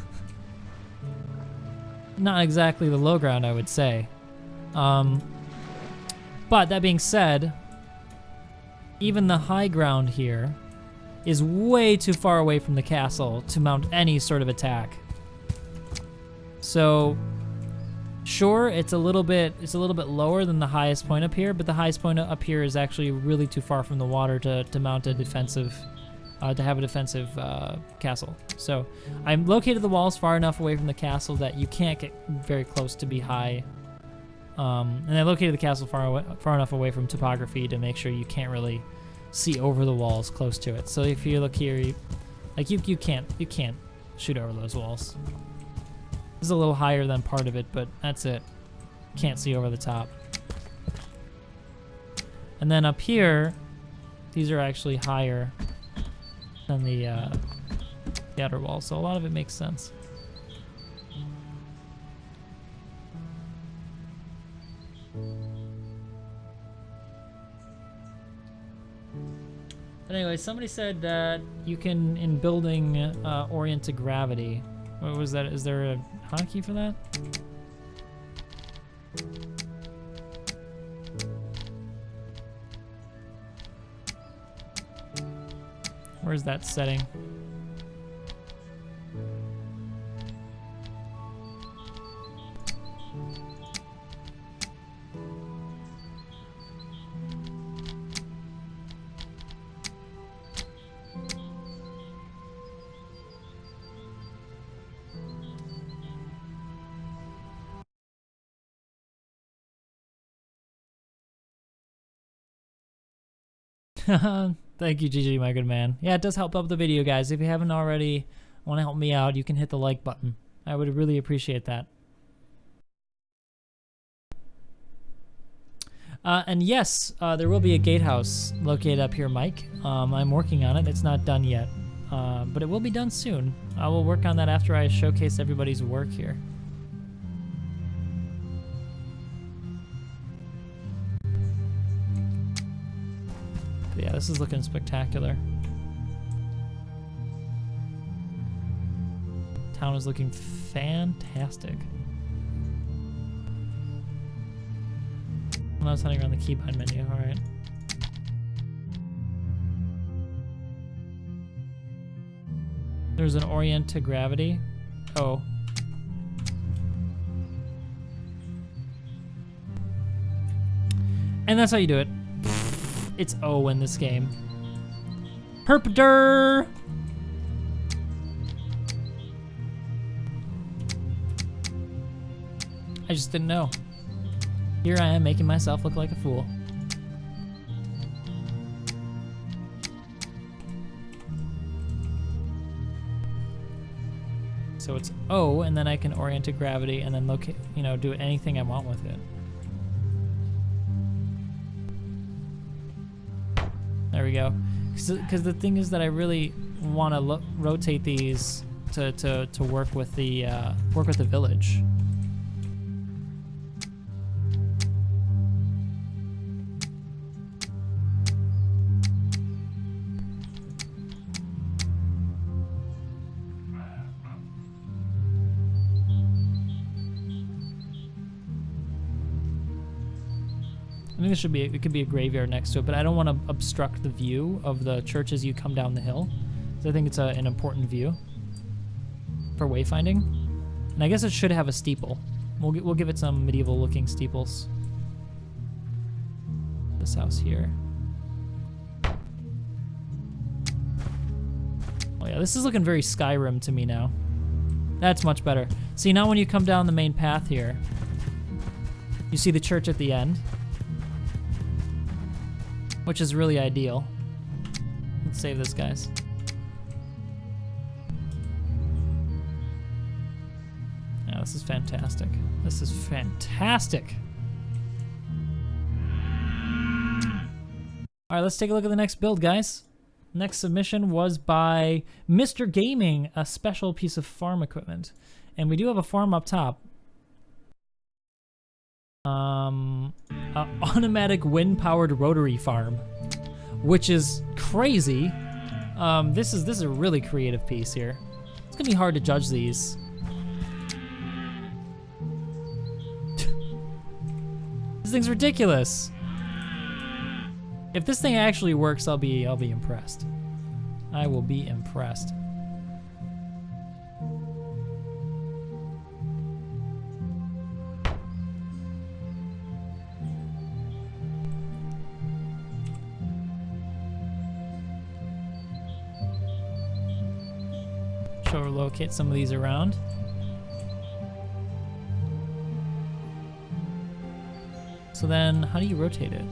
Speaker 1: Not exactly the low ground, I would say. But that being said, even the high ground here is way too far away from the castle to mount any sort of attack. So, sure, it's a little bit lower than the highest point up here, but the highest point up here is actually really too far from the water to mount a defensive, to have a defensive castle. So I'm located the walls far enough away from the castle that you can't get very close to be high. And I located the castle far enough away from topography to make sure you can't really see over the walls close to it. So if you look here, you can't shoot over those walls. This is a little higher than part of it, but that's it. Can't see over the top. And then up here, these are actually higher than the outer wall, so a lot of it makes sense. But anyway, somebody said that you can, in building, orient to gravity. What was that? Is there a hotkey for that? Where's that setting? Thank you, GG, my good man. Yeah, it does help up the video, guys. If you haven't already want to help me out, you can hit the like button. I would really appreciate that. And yes, there will be a gatehouse located up here, Mike. I'm working on it. It's not done yet, but it will be done soon. I will work on that after I showcase everybody's work here. Yeah, this is looking spectacular. Town is looking fantastic. I was hunting around the keybind menu, alright. There's an orient to gravity. Oh. And that's how you do it. It's O in this game. Herpder! I just didn't know. Here I am making myself look like a fool. So it's O, and then I can orient to gravity and then locate, do anything I want with it. There we go. Because the thing is that I really want to rotate these to work with the village. I think it could be a graveyard next to it, but I don't want to obstruct the view of the church as you come down the hill. 'cause I think it's an important view for wayfinding. And I guess it should have a steeple. We'll give it some medieval-looking steeples. This house here. Oh yeah, this is looking very Skyrim to me now. That's much better. See, now when you come down the main path here, you see the church at the end, which is really ideal. Let's save this, guys. Yeah, this is fantastic. This is fantastic. All right, let's take a look at the next build, guys. Next submission was by Mr. Gaming, a special piece of farm equipment. And we do have a farm up top. Automatic wind-powered rotary farm, which is crazy. This is a really creative piece here. It's gonna be hard to judge these. This thing's ridiculous. If this thing actually works, I'll be impressed. I will be impressed. Show or locate some of these around. So then, how do you rotate it?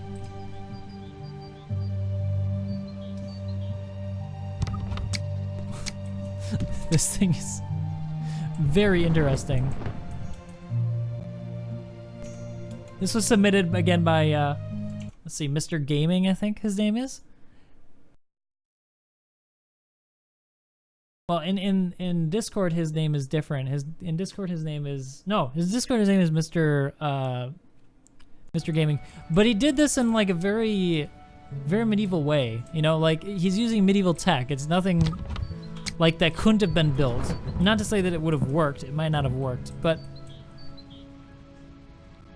Speaker 1: This thing is very interesting. This was submitted again by, let's see, Mr. Gaming, I think his name is. Well, in Discord, his name is different. In Discord, his name is Mr. Mr. Gaming. But he did this in like a very medieval way. You know, like he's using medieval tech. It's nothing like that couldn't have been built. Not to say that it would have worked. It might not have worked, but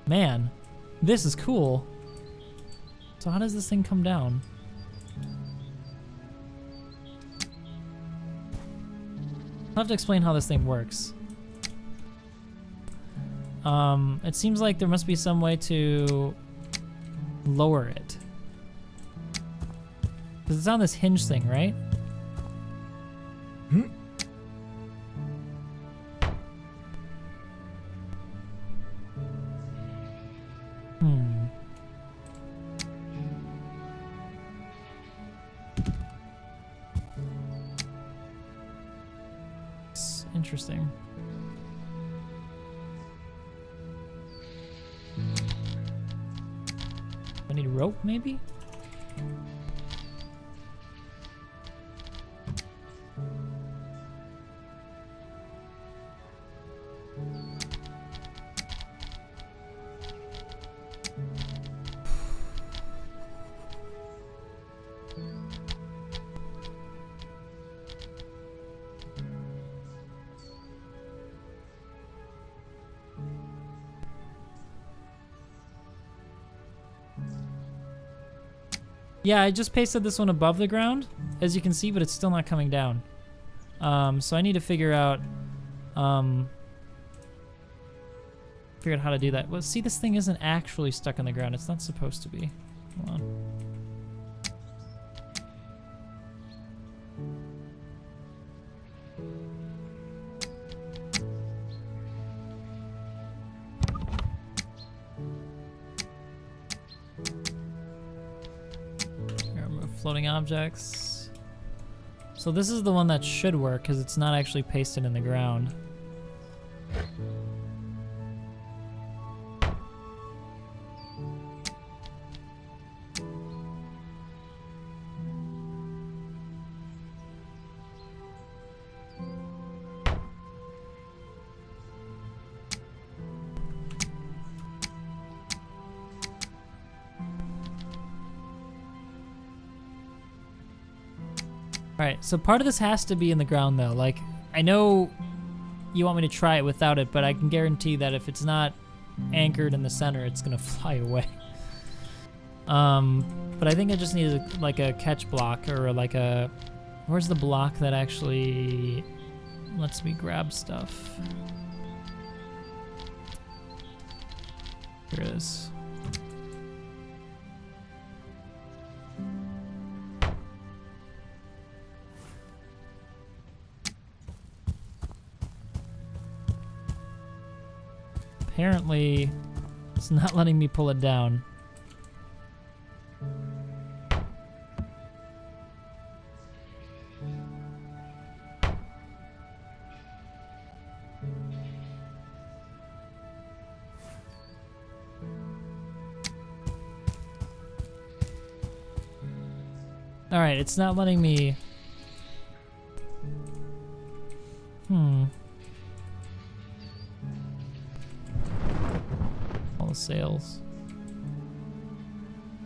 Speaker 1: man, this is cool. So how does this thing come down? I'll have to explain how this thing works. It seems like there must be some way to lower it. Because it's on this hinge thing, right? Hmm. It's interesting. I need a rope, maybe? Yeah, I just pasted this one above the ground, as you can see, but it's still not coming down. So I need to figure out how to do that. Well, see, this thing isn't actually stuck in the ground. It's not supposed to be. Hold on. Floating objects. So this is the one that should work because it's not actually pasted in the ground. Alright, so part of this has to be in the ground though. Like, I know you want me to try it without it, but I can guarantee that if it's not anchored in the center, it's gonna fly away. But I think I just need like a catch block or like a Where's the block that actually lets me grab stuff? Here it is. Apparently, it's not letting me pull it down. Alright, it's not letting me... All the sails.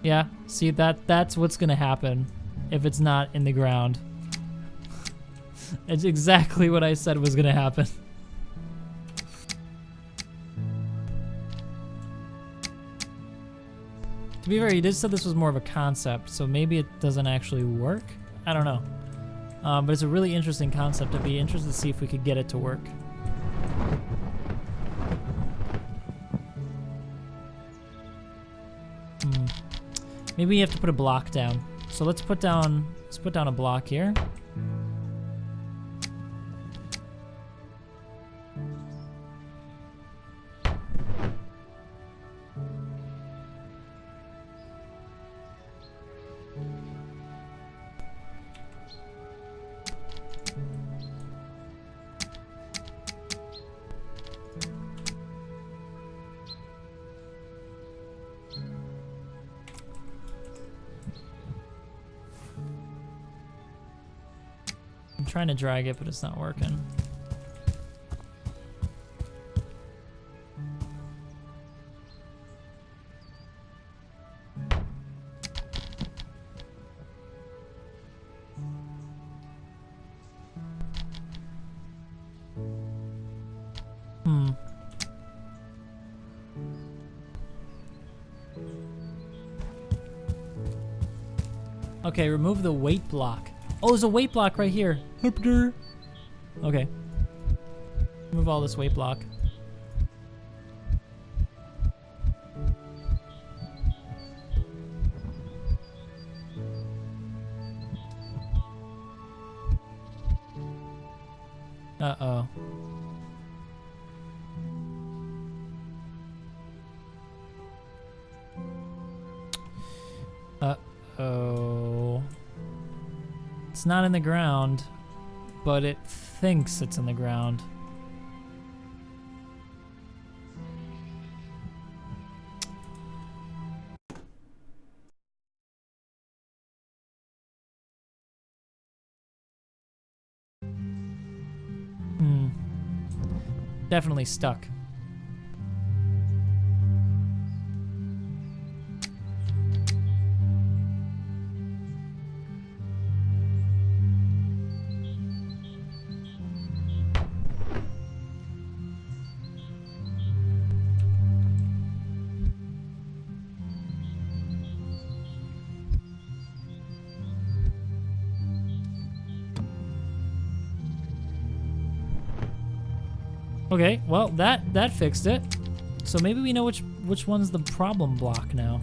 Speaker 1: Yeah, see, that's what's gonna happen if it's not in the ground. It's exactly what I said was gonna happen. To be fair, you did say this was more of a concept, so maybe it doesn't actually work? I don't know. But it's a really interesting concept. I'd be interested to see if we could get it to work. Maybe you have to put a block down. So let's put down a block here. I'm trying to drag it, but it's not working. Okay, remove the weight block. Oh, there's a weight block right here. Okay. Remove all this weight block. Uh-oh. Uh-oh. It's not in the ground, but it thinks it's in the ground. Definitely stuck. Okay, well that fixed it. So maybe we know which one's the problem block now.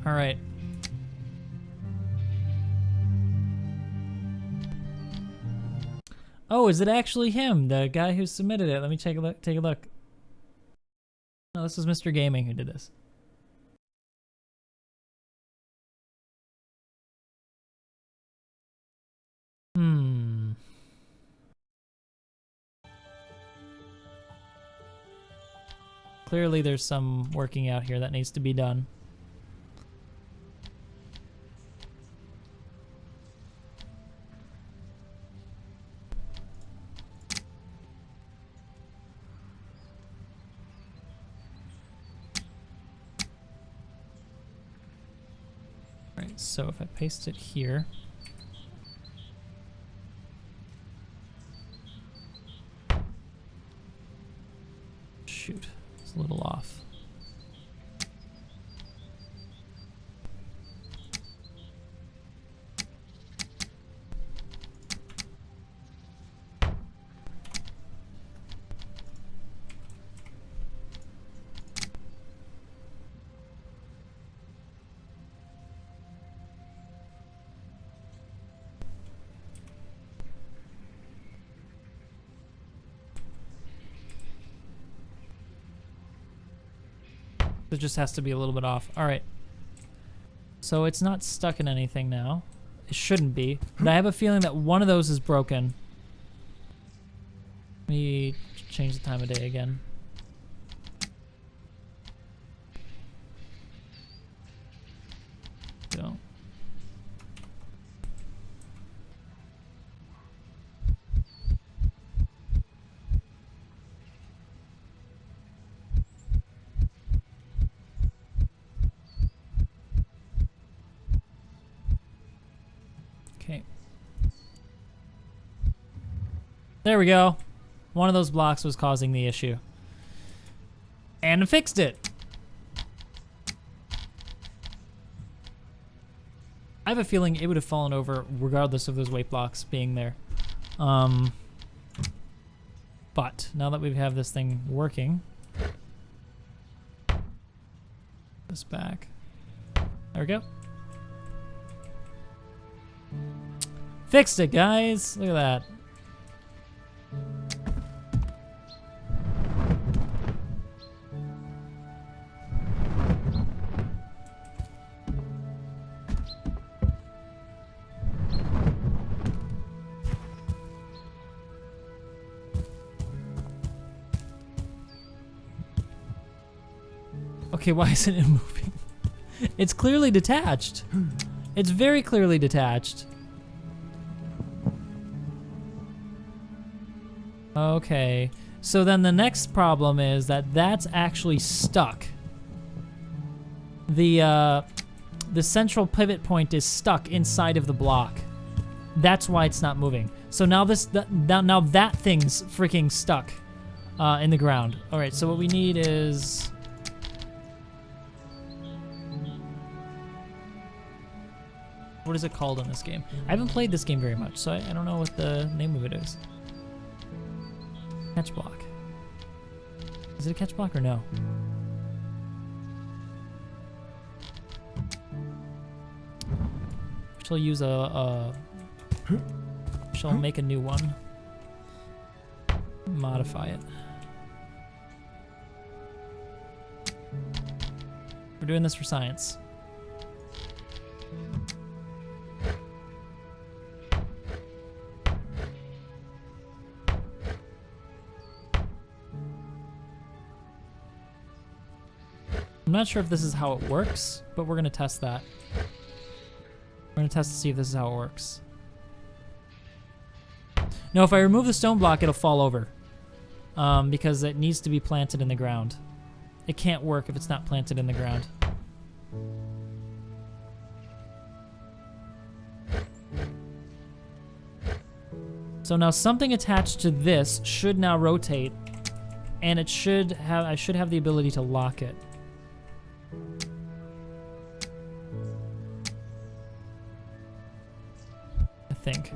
Speaker 1: All right. Oh, is it actually him, the guy who submitted it? Let me take a look. Take a look. No, this was Mr. Gaming who did this. Clearly there's some working out here that needs to be done. Alright, so if I paste it here. It just has to be a little bit off. All right. So it's not stuck in anything now. It shouldn't be. But I have a feeling that one of those is broken. Let me change the time of day again. Go. Okay. There we go. One of those blocks was causing the issue. And fixed it. I have a feeling it would have fallen over regardless of those weight blocks being there. But now that we have this thing working, this back. There we go. Fixed it, guys. Look at that. Okay, why isn't it moving? It's clearly detached. It's very clearly detached. Okay, so then the next problem is that that's actually stuck. The central pivot point is stuck inside of the block. That's why it's not moving. So now now that thing's freaking stuck in the ground. All right, so what we need is. What is it called in this game? I haven't played this game very much, so I don't know what the name of it is. Catch block. Is it a catch block or no? Shall use shall make a new one. Modify it. We're doing this for science. I'm not sure if this is how it works, but we're gonna test that. We're gonna test to see if this is how it works. No, if I remove the stone block, it'll fall over. Because it needs to be planted in the ground. It can't work if it's not planted in the ground. So now something attached to this should now rotate, and it should have, I should have the ability to lock it. I think.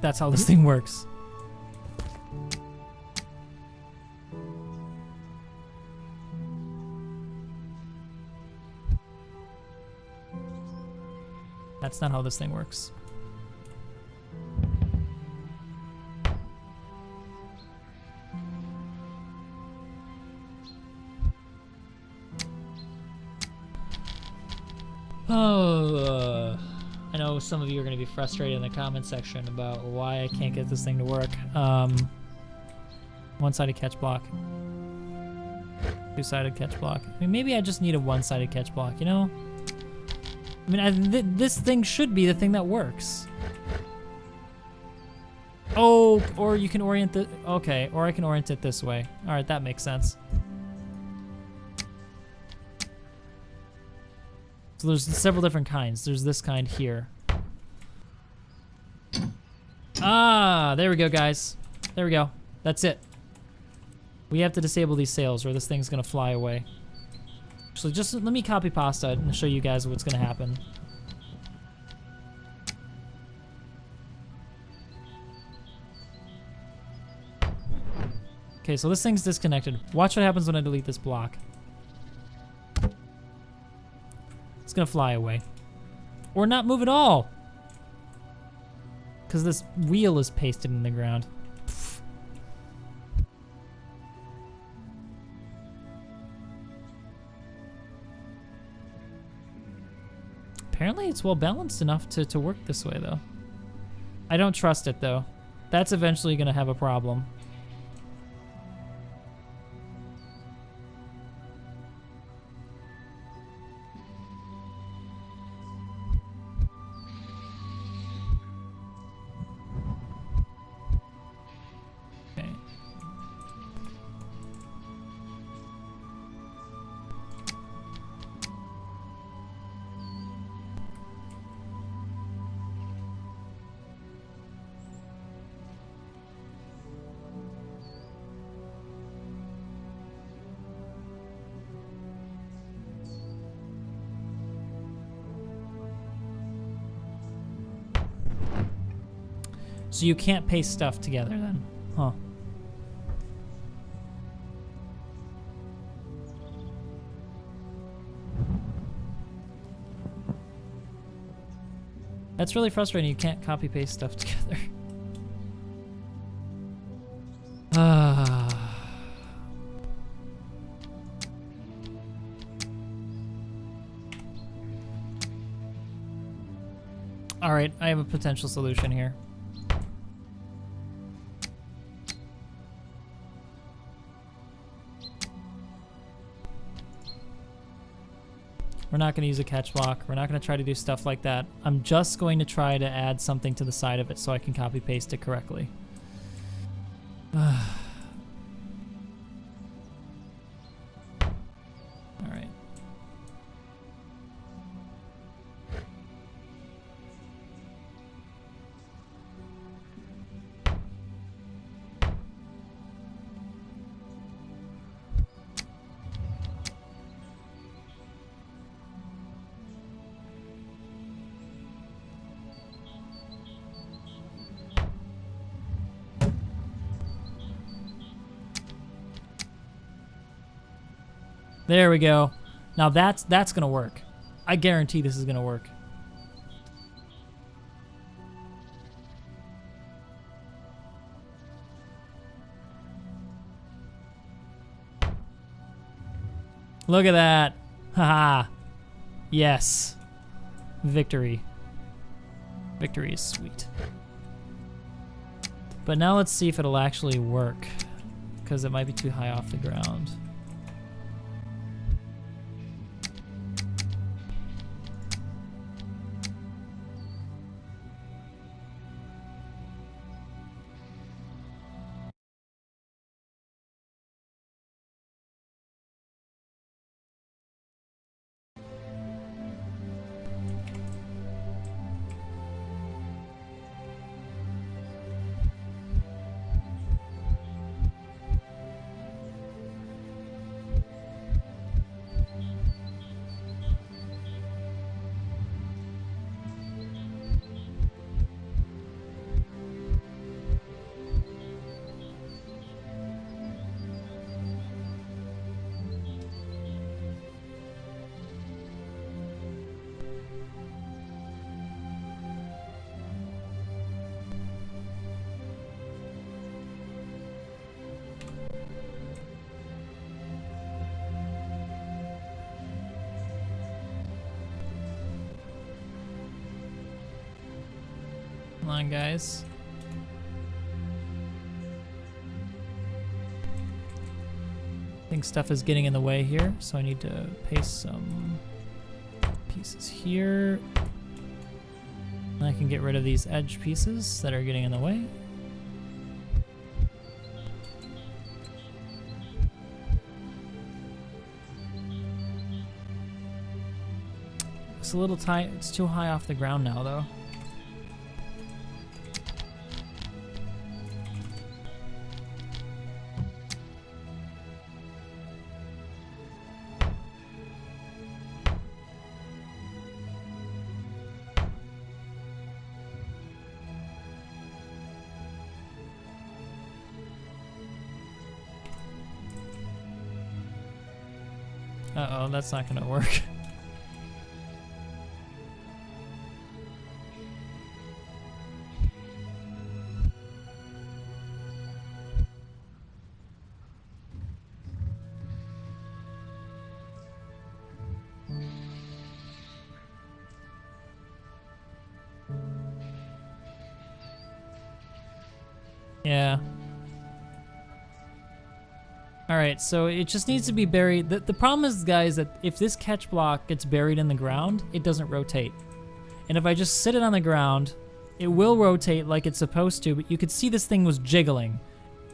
Speaker 1: That's how this thing works. That's not how this thing works. Oh, I know some of you are going to be frustrated in the comment section about why I can't get this thing to work. One-sided catch block. Two-sided catch block. I mean, maybe I just need a one-sided catch block, you know? I mean, this thing should be the thing that works. Oh, or you can orient it. Okay, or I can orient it this way. All right, that makes sense. So there's several different kinds. There's this kind here. Ah, there we go, guys. There we go. That's it. We have to disable these sails or this thing's gonna fly away. So just let me copy pasta and show you guys what's gonna happen. Okay, so this thing's disconnected. Watch what happens when I delete this block. It's gonna fly away. Or not move at all. Because this wheel is pasted in the ground. Pfft. Apparently it's well balanced enough to work this way, though. I don't trust it, though. That's eventually going to have a problem. Okay. So you can't paste stuff together then, huh? That's really frustrating. You can't copy paste stuff together. All right, I have a potential solution here. We're not going to use a catch block. We're not going to try to do stuff like that. I'm just going to try to add something to the side of it so I can copy paste it correctly. All right. There we go. Now that's gonna work. I guarantee this is gonna work. Look at that. Haha. Yes. Victory. Victory is sweet. But now let's see if it'll actually work, because it might be too high off the ground. Come on, guys. I think stuff is getting in the way here, so I need to paste some pieces here. And I can get rid of these edge pieces that are getting in the way. It's a little tight. It's too high off the ground now, though. Uh-oh, that's not gonna work. Yeah. Alright, so it just needs to be buried. The problem is, guys, that if this catch block gets buried in the ground, it doesn't rotate. And if I just sit it on the ground, it will rotate like it's supposed to, but you could see this thing was jiggling.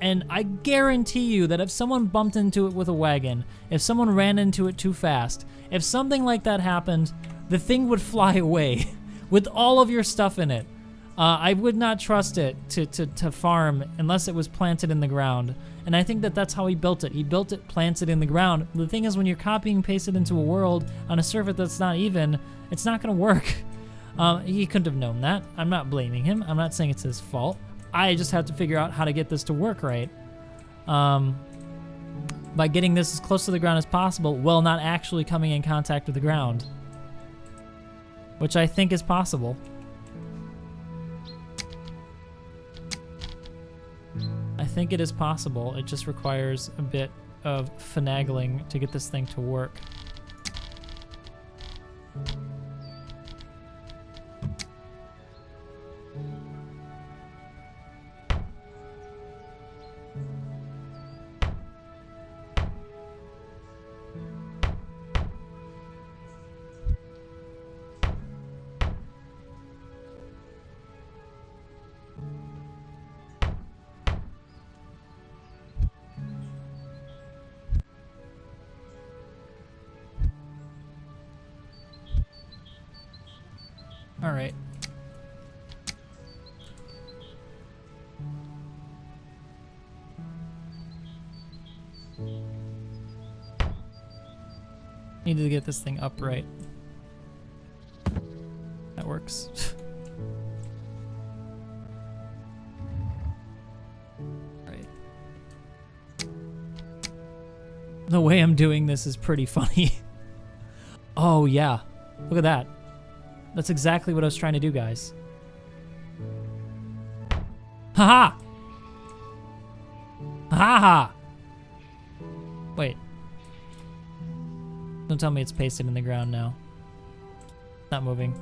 Speaker 1: And I guarantee you that if someone bumped into it with a wagon, if someone ran into it too fast, if something like that happened, the thing would fly away with all of your stuff in it. I would not trust it to farm unless it was planted in the ground. And I think that that's how he built it. He built it planted in the ground. The thing is, when you're copying and pasted into a world on a surface that's not even, it's not going to work. He couldn't have known that. I'm not blaming him. I'm not saying it's his fault. I just have to figure out how to get this to work right. By getting this as close to the ground as possible while not actually coming in contact with the ground. Which I think is possible. I think it is possible. It just requires a bit of finagling to get this thing to work. All right. Need to get this thing upright. That works. Right. The way I'm doing this is pretty funny. Oh yeah, look at that. That's exactly what I was trying to do, guys. Haha! Ha ha! Wait. Don't tell me it's pasted in the ground now. Not moving.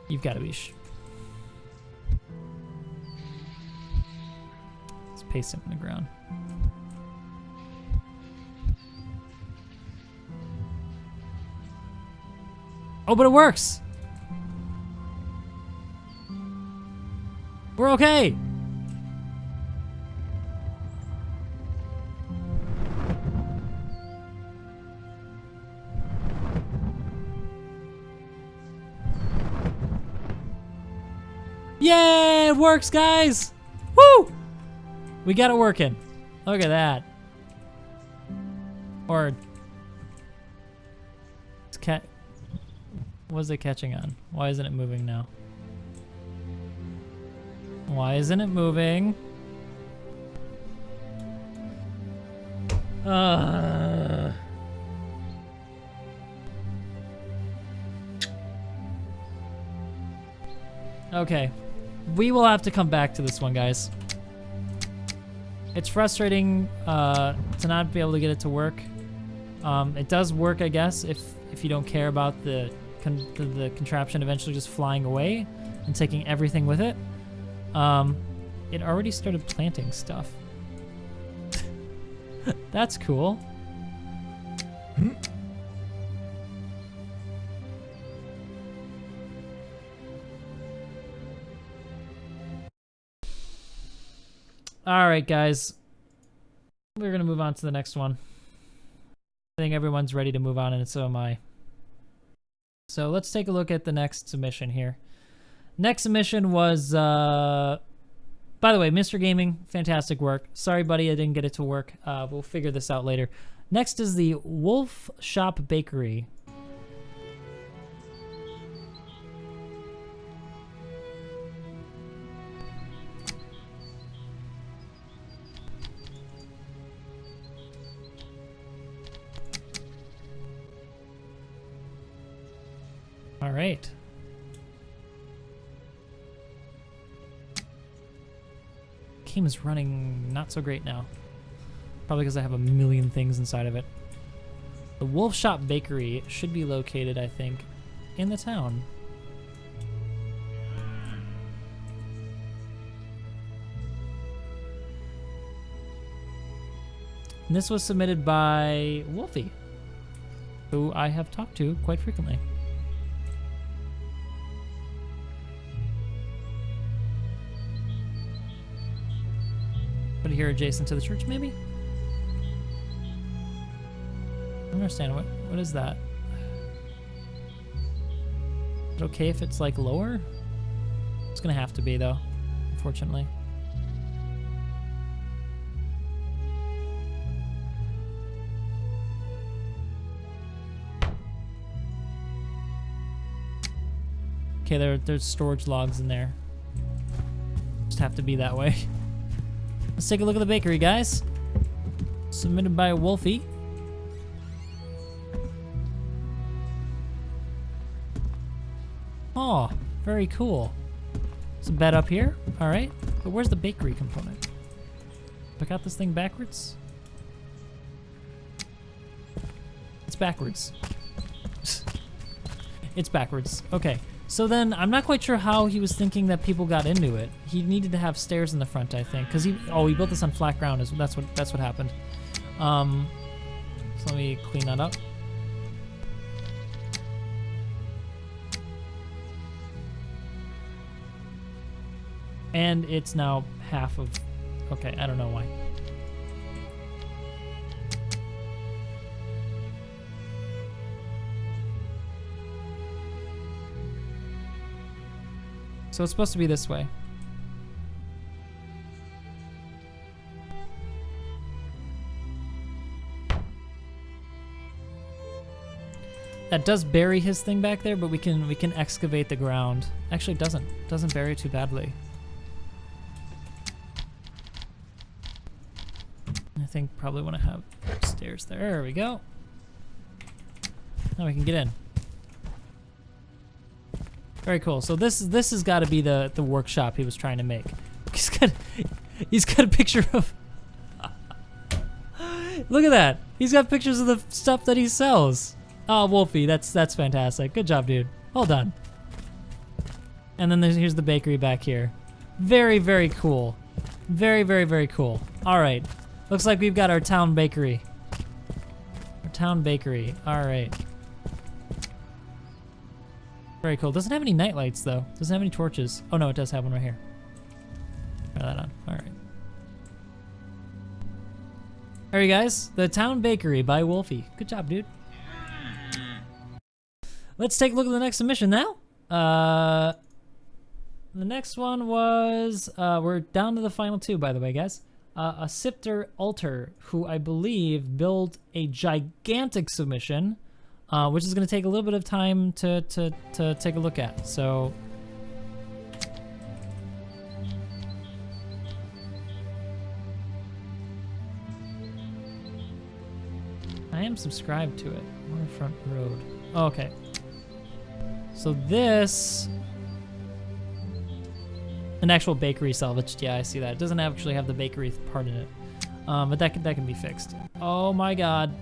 Speaker 1: You've got to be It's pasted in the ground. Oh, but it works! We're okay! Yay! It works, guys! Woo! We got it working. Look at that. Or... It's what is it catching on? Why isn't it moving now? Why isn't it moving? Okay. We will have to come back to this one, guys. It's frustrating to not be able to get it to work. It does work, I guess, if you don't care about the contraption eventually just flying away and taking everything with it. It already started planting stuff. That's cool. All right, guys. We're going to move on to the next one. I think everyone's ready to move on, and so am I. So let's take a look at the next submission here. Next submission was, by the way, Mr. Gaming, fantastic work. Sorry, buddy, I didn't get it to work. We'll figure this out later. Next is the Wolf Shop Bakery. All right. Game is running not so great now. Probably because I have a million things inside of it. The Wolf Shop Bakery should be located, I think, in the town. And this was submitted by Wolfie, who I have talked to quite frequently. Put it here adjacent to the church, maybe? I don't understand. What is that? Is it okay if it's like lower? It's gonna have to be though, unfortunately. Okay, there's storage logs in there. Just have to be that way. Let's take a look at the bakery, guys. Submitted by Wolfie. Oh, very cool. There's a bed up here. All right. But where's the bakery component? Pick out this thing backwards. It's backwards. It's backwards. Okay. So then, I'm not quite sure how he was thinking that people got into it. He needed to have stairs in the front, I think, because he built this on flat ground. That's what happened. So let me clean that up. And it's now half of. Okay, I don't know why. So it's supposed to be this way. That does bury his thing back there, but we can excavate the ground. Actually, it doesn't bury too badly. I think probably want to have stairs there. There we go. Now we can get in. Very cool. So this has got to be the workshop he was trying to make. He's got a picture of. Look at that. He's got pictures of the stuff that he sells. Oh, Wolfie, that's fantastic. Good job, dude. Well done. And then here's the bakery back here. Very, very cool. Very, very, very cool. All right. Looks like we've got our town bakery. Our town bakery. All right. Very cool. Doesn't have any night lights though. Doesn't have any torches. Oh no, it does have one right here. Try that on. All right. All right, guys. The Town Bakery by Wolfie. Good job, dude. Let's take a look at the next submission now. The next one was we're down to the final two, by the way, guys. A Sipter Alter, who I believe built a gigantic submission. Which is going to take a little bit of time to take a look at. So, I am subscribed to it. Waterfront Road. Oh, okay. So this, an actual bakery salvage. Yeah, I see that. It doesn't actually have the bakery part in it, but that can be fixed. Oh my God.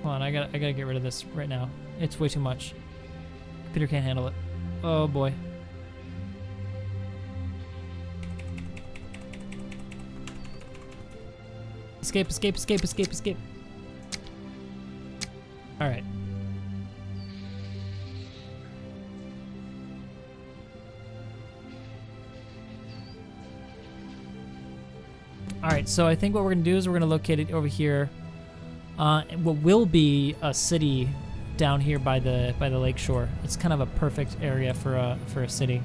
Speaker 1: Hold on, I gotta get rid of this right now. It's way too much. Computer can't handle it. Oh boy. Escape, escape, escape, escape, escape. All right. All right, so I think what we're gonna do is we're gonna locate it over here. What will be a city down here by the lake shore. It's kind of a perfect area for a city.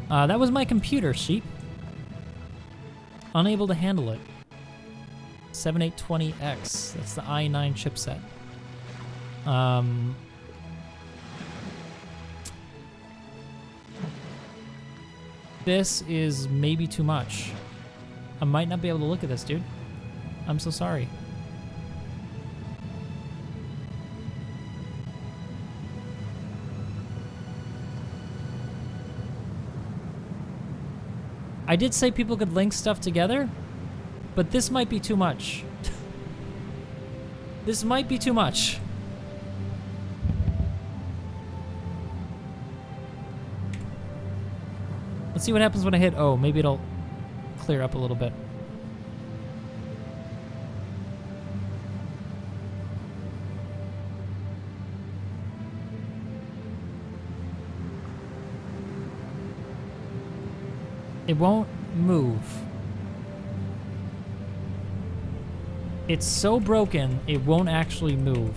Speaker 1: That was my computer, sheep. Unable to handle it. 7820X. That's the i9 chipset. This is maybe too much. I might not be able to look at this, dude. I'm so sorry. I did say people could link stuff together, but this might be too much. This might be too much. Let's see what happens when I hit O. Maybe it'll clear up a little bit. It won't move. It's so broken, it won't actually move.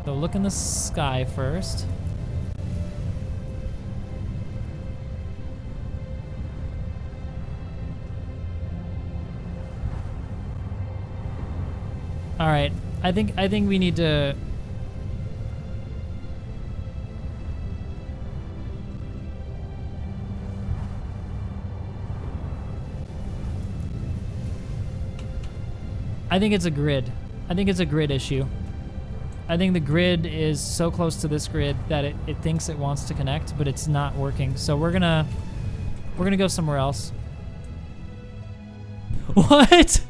Speaker 1: So look in the sky first. All right, I think we need to. I think it's a grid. I think it's a grid issue. I think the grid is so close to this grid that it thinks it wants to connect, but it's not working. So we're gonna go somewhere else. What?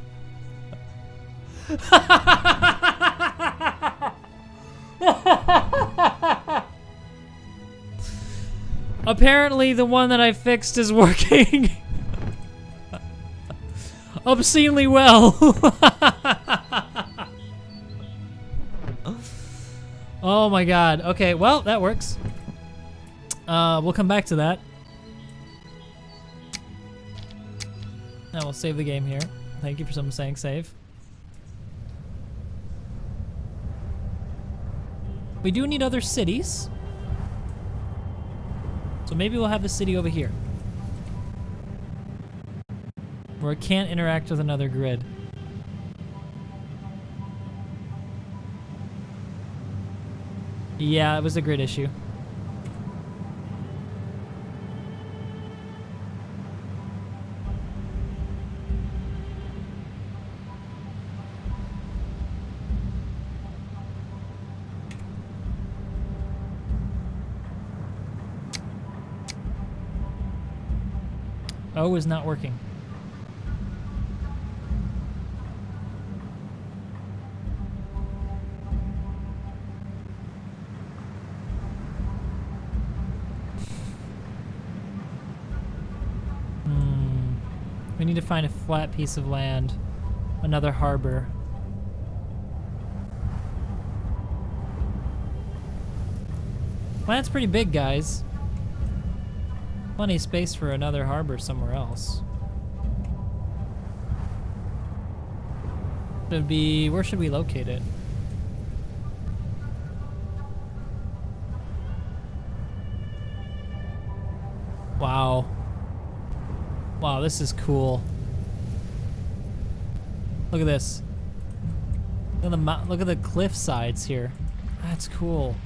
Speaker 1: Apparently the one that I fixed is working obscenely well. Oh my god. Okay, well, that works. We'll come back to that. Now we'll save the game here. Thank you for someone saying save. We do need other cities. So maybe we'll have the city over here, where it can't interact with another grid. Yeah, it was a grid issue. O is not working. We need to find a flat piece of land, another harbor. Well, that's pretty big, guys. Plenty of space for another harbor somewhere else. It'd be, where should we locate it? Wow. Wow, this is cool. Look at this. Look at the cliff sides here. That's cool.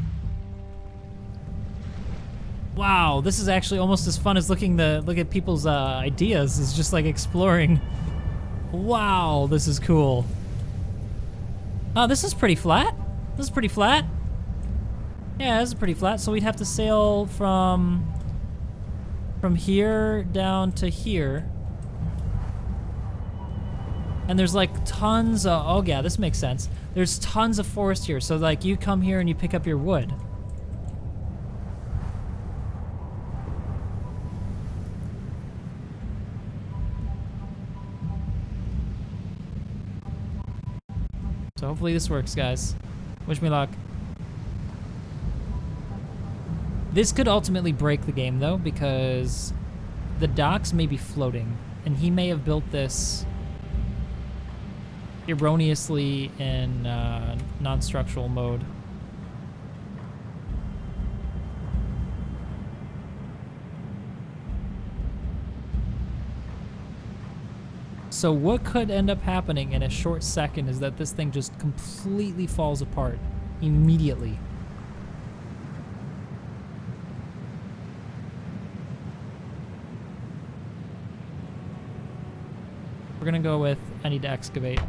Speaker 1: Wow, this is actually almost as fun as look at people's ideas. It's just like exploring. Wow, this is cool. Oh, this is pretty flat. This is pretty flat. Yeah, this is pretty flat. So we'd have to sail from here down to here. And there's like tons of, oh yeah, this makes sense. There's tons of forest here. So like you come here and you pick up your wood. So hopefully this works, guys. Wish me luck. This could ultimately break the game, though, because the docks may be floating, and he may have built this erroneously in non-structural mode. So what could end up happening in a short second is that this thing just completely falls apart immediately. We're gonna go with, I need to excavate.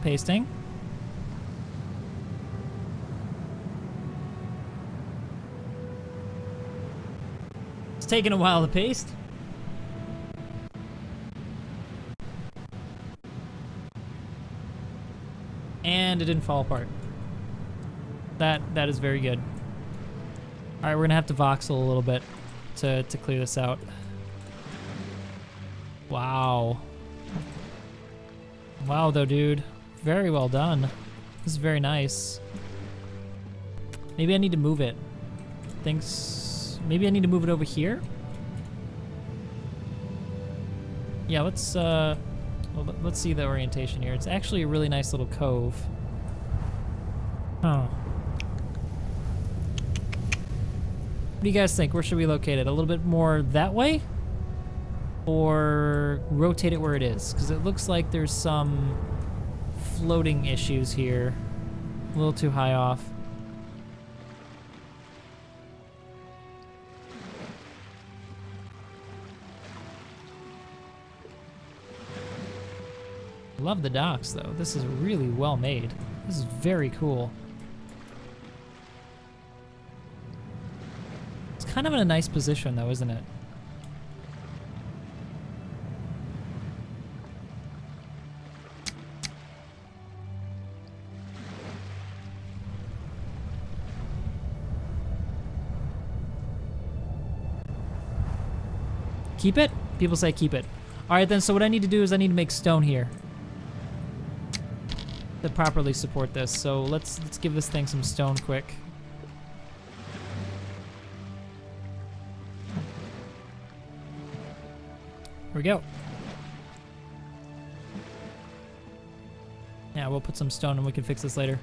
Speaker 1: pasting. It's taking a while to paste. And it didn't fall apart. That is very good. All right, we're gonna have to voxel a little bit to clear this out. Wow. Wow, though, dude. Very well done. This is very nice. Maybe I need to move it. Maybe I need to move it over here? Yeah, let's see the orientation here. It's actually a really nice little cove. Huh. What do you guys think? Where should we locate it? A little bit more that way? Or rotate it where it is? Because it looks like there's some floating issues here. A little too high off. Love the docks, though. This is really well made. This is very cool. It's kind of in a nice position, though, isn't it? Keep it? People say keep it. All right, then, so what I need to do is I need to make stone here to properly support this. So let's give this thing some stone quick. Here we go. Yeah, we'll put some stone and we can fix this later.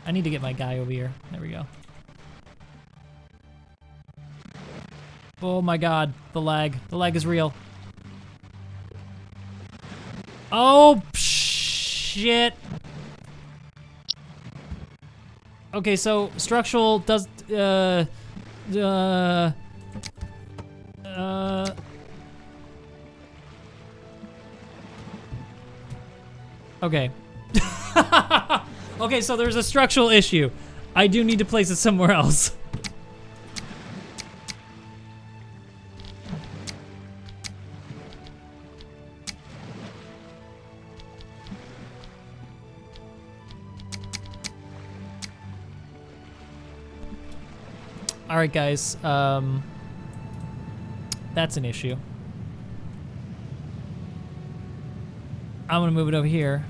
Speaker 1: I need to get my guy over here. There we go. Oh my god, the lag. The lag is real. Oh, shit. Okay, so structural does, okay. Okay, so there's a structural issue. I do need to place it somewhere else. All right, guys, that's an issue. I'm gonna move it over here.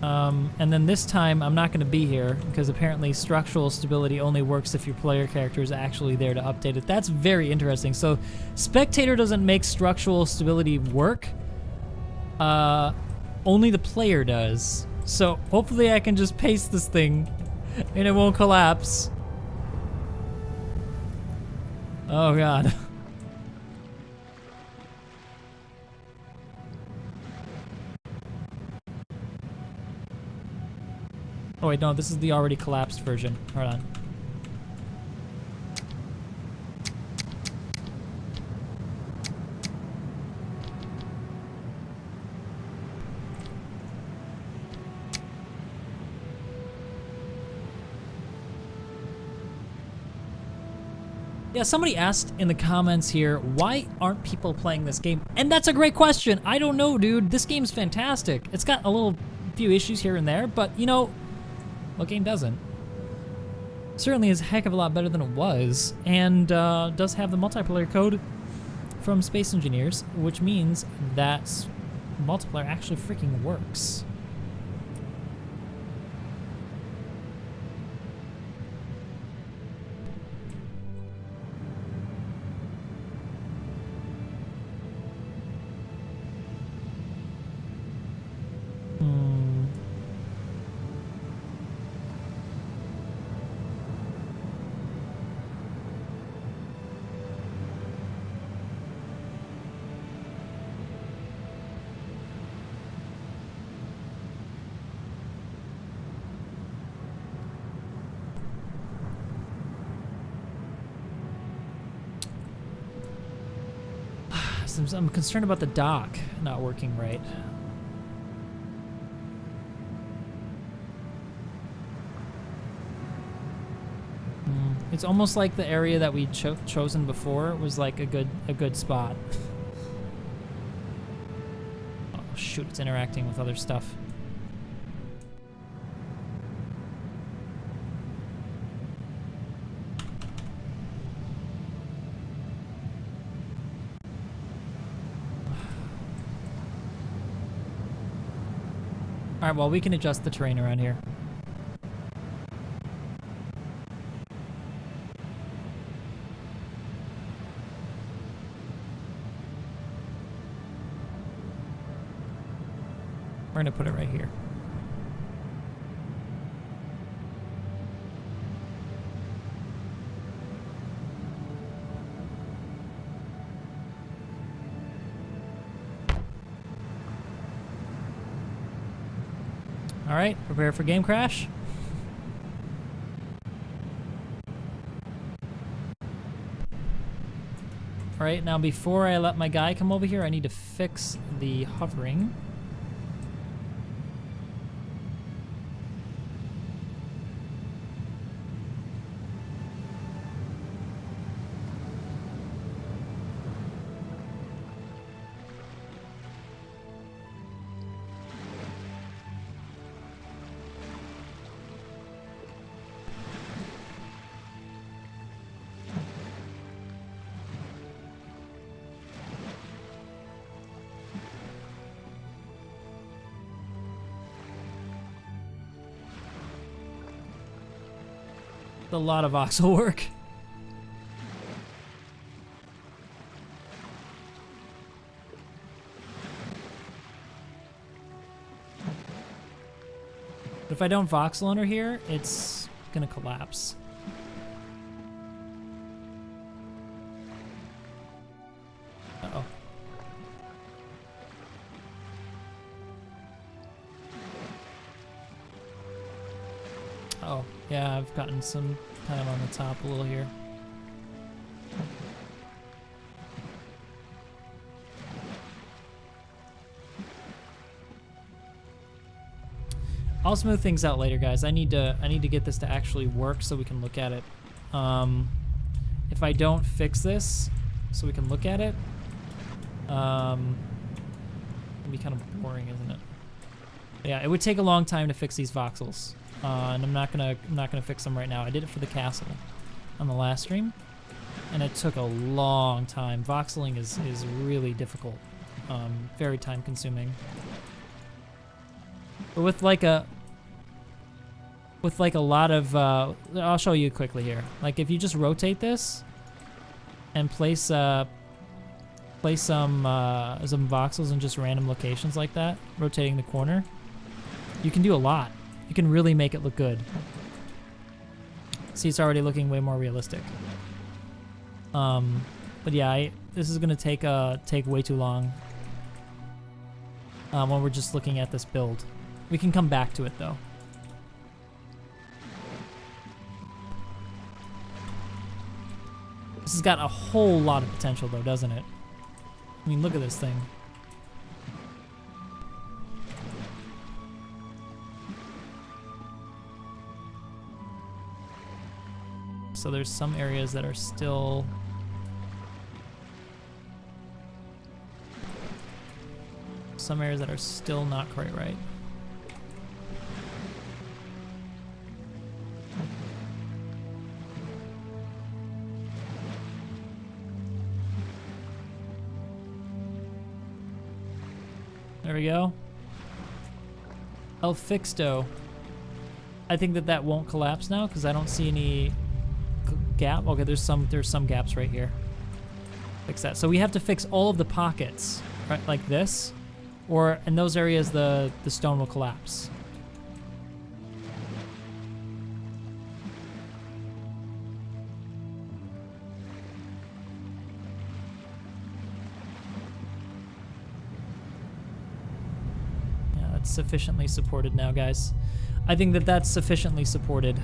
Speaker 1: And then this time, I'm not gonna be here because apparently structural stability only works if your player character is actually there to update it. That's very interesting. So spectator doesn't make structural stability work. Only the player does. So hopefully I can just paste this thing and it won't collapse. Oh god. Oh wait, no, this is the already collapsed version. Hold on. Yeah, somebody asked in the comments here, why aren't people playing this game? And that's a great question. I don't know, dude. This game's fantastic. It's got a few issues here and there, but you know, what game doesn't? Certainly is a heck of a lot better than it was, and does have the multiplayer code from Space Engineers, which means that multiplayer actually freaking works. I'm concerned about the dock not working right. It's almost like the area that we chosen before was like a good spot. Oh shoot, it's interacting with other stuff. All right, well, we can adjust the terrain around here. We're gonna put it right here. All right, prepare for game crash. All right, now before I let my guy come over here, I need to fix the hovering. A lot of voxel work. But if I don't voxel under here, it's gonna collapse. Uh-oh. Oh, yeah, I've gotten some kind of on the top a little here. I'll smooth things out later, guys. I need to get this to actually work so we can look at it. If I don't fix this so we can look at it, it'll be kind of boring, isn't it? Yeah, it would take a long time to fix these voxels. And I'm not gonna fix them right now. I did it for the castle on the last stream, and it took a long time. Voxeling is really difficult, very time consuming. But with like a lot of, I'll show you quickly here. Like if you just rotate this and place some voxels in just random locations like that, rotating the corner, you can do a lot. You can really make it look good. See, it's already looking way more realistic. But yeah, this is gonna take way too long when we're just looking at this build. We can come back to it though. This has got a whole lot of potential though, doesn't it? I mean, look at this thing. So there's some areas that are still not quite right. There we go. El Fixto. I think that won't collapse now because I don't see any gap. Okay, there's some gaps right here. Fix that. So we have to fix all of the pockets, right, like this, or in those areas the stone will collapse. Yeah, that's sufficiently supported now, guys. I think that's sufficiently supported.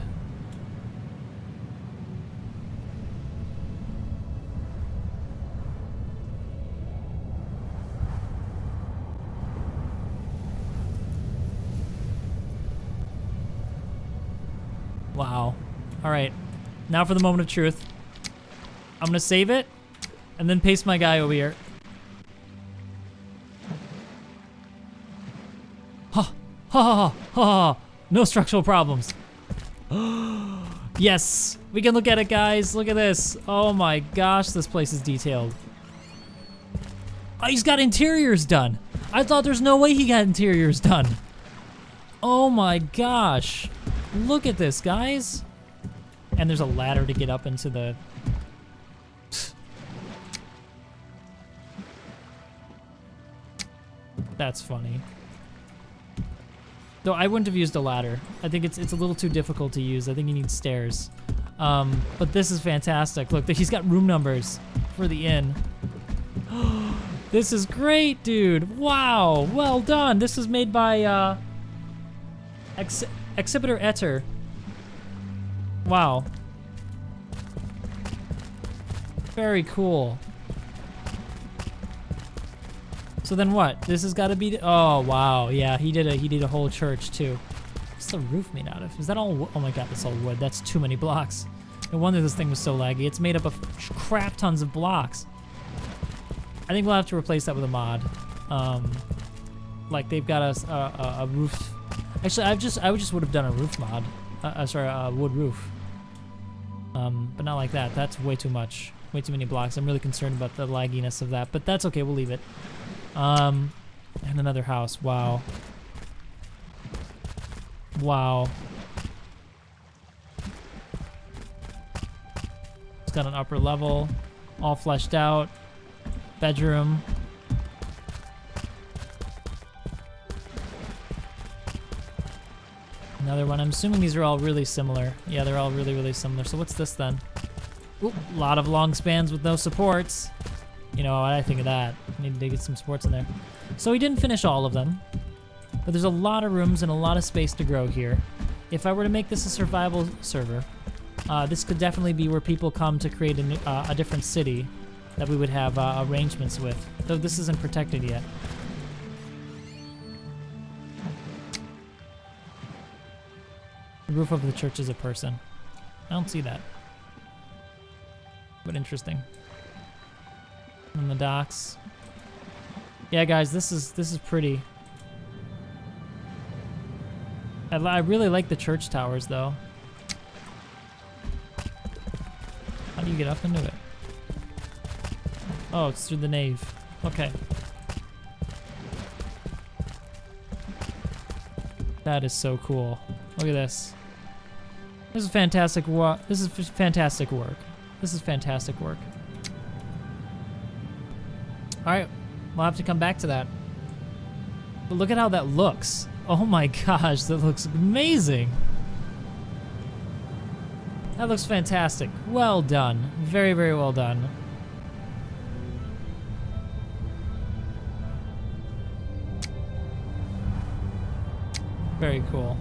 Speaker 1: Wow. All right. Now for the moment of truth. I'm gonna save it and then paste my guy over here. Ha ha ha ha ha. No structural problems. Yes, we can look at it, guys. Look at this. Oh my gosh, this place is detailed. Oh, he's got interiors done. I thought there's no way he got interiors done. Oh my gosh. Look at this, guys. And there's a ladder to get up into the... That's funny. Though I wouldn't have used a ladder. I think it's a little too difficult to use. I think you need stairs. But this is fantastic. Look, he's got room numbers for the inn. This is great, dude. Wow, well done. This is made by Exhibitor Etter. Wow. Very cool. So then what? This has got to be. Oh wow, yeah. He did a whole church too. What's the roof made out of? Is that all? Oh my god, that's all wood. That's too many blocks. No wonder this thing was so laggy. It's made up of crap tons of blocks. I think we'll have to replace that with a mod. Like they've got a roof. Actually, I just would have done a roof mod. Sorry, a wood roof. But not like that. That's way too much. Way too many blocks. I'm really concerned about the lagginess of that, but that's okay. We'll leave it. And another house. Wow. Wow. It's got an upper level, all fleshed out. Bedroom. Another one. I'm assuming these are all really similar. Yeah, they're all really, really similar. So what's this then? Oop, a lot of long spans with no supports. You know what I think of that. Need to get some supports in there. So we didn't finish all of them, but there's a lot of rooms and a lot of space to grow here. If I were to make this a survival server, this could definitely be where people come to create a different city that we would have arrangements with, though this isn't protected yet. The roof of the church is a person. I don't see that. But interesting. And the docks. Yeah, guys, this is pretty. I really like the church towers, though. How do you get up into it? Oh, it's through the nave. Okay. That is so cool. Look at this. This is fantastic work. This is fantastic work. This is fantastic work. All right, we'll have to come back to that. But look at how that looks. Oh my gosh, that looks amazing. That looks fantastic. Well done. Very, very well done. Very cool.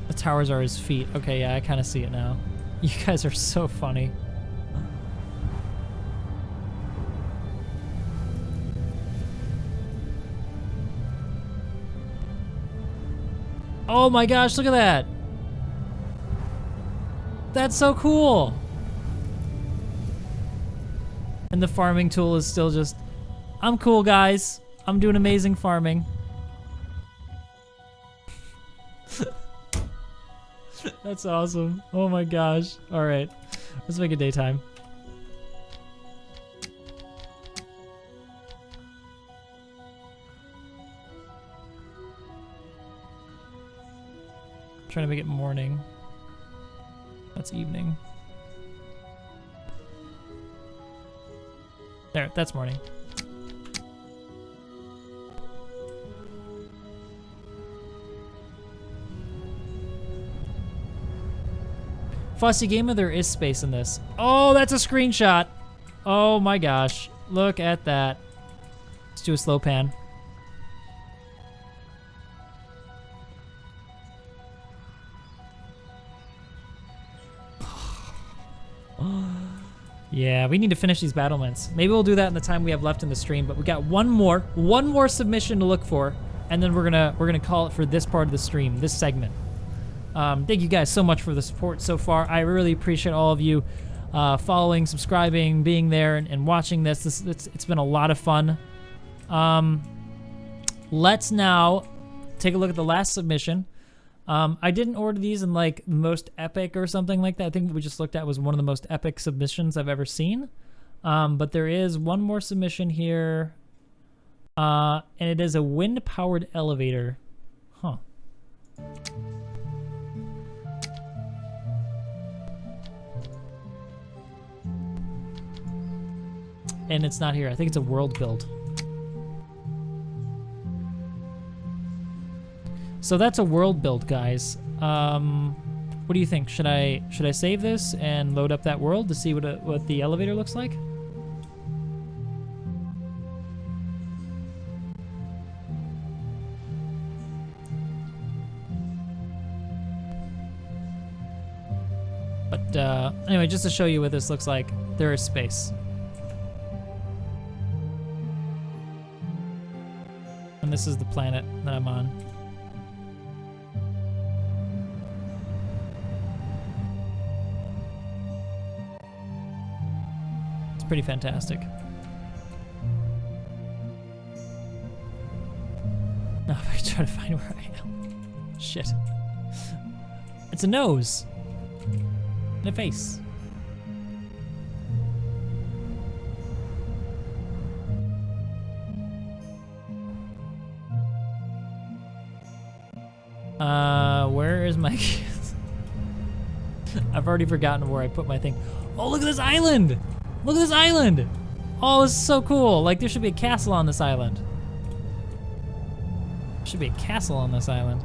Speaker 1: The towers are his feet. Okay, yeah, I kind of see it now. You guys are so funny. Oh my gosh, look at that. That's so cool. And the farming tool is still just, I'm cool, guys. I'm doing amazing farming. That's awesome. Oh my gosh. All right, let's make it daytime. Trying to make it morning. That's evening. There, that's morning. Fussy Gamer, there is space in this. Oh, that's a screenshot. Oh my gosh. Look at that. Let's do a slow pan. Yeah, we need to finish these battlements. Maybe we'll do that in the time we have left in the stream, but we got one more submission to look for, and then we're gonna call it for this part of the stream, this segment. Thank you guys so much for the support so far. I really appreciate all of you following, subscribing, being there, and watching this. It's been a lot of fun. Let's now take a look at the last submission. I didn't order these in like most epic or something like that. I think what we just looked at was one of the most epic submissions I've ever seen. But there is one more submission here, and it is a wind-powered elevator. Huh. And it's not here. I think it's a world build. So that's a world build, guys. What do you think? Should I save this and load up that world to see what the elevator looks like? But anyway, just to show you what this looks like, there is space. And this is the planet that I'm on. It's pretty fantastic. Now if I try to find where I am. Shit. It's a nose. And a face. Where is my... I've already forgotten where I put my thing. Oh, look at this island! Look at this island! Oh, this is so cool. Like, there should be a castle on this island. There should be a castle on this island.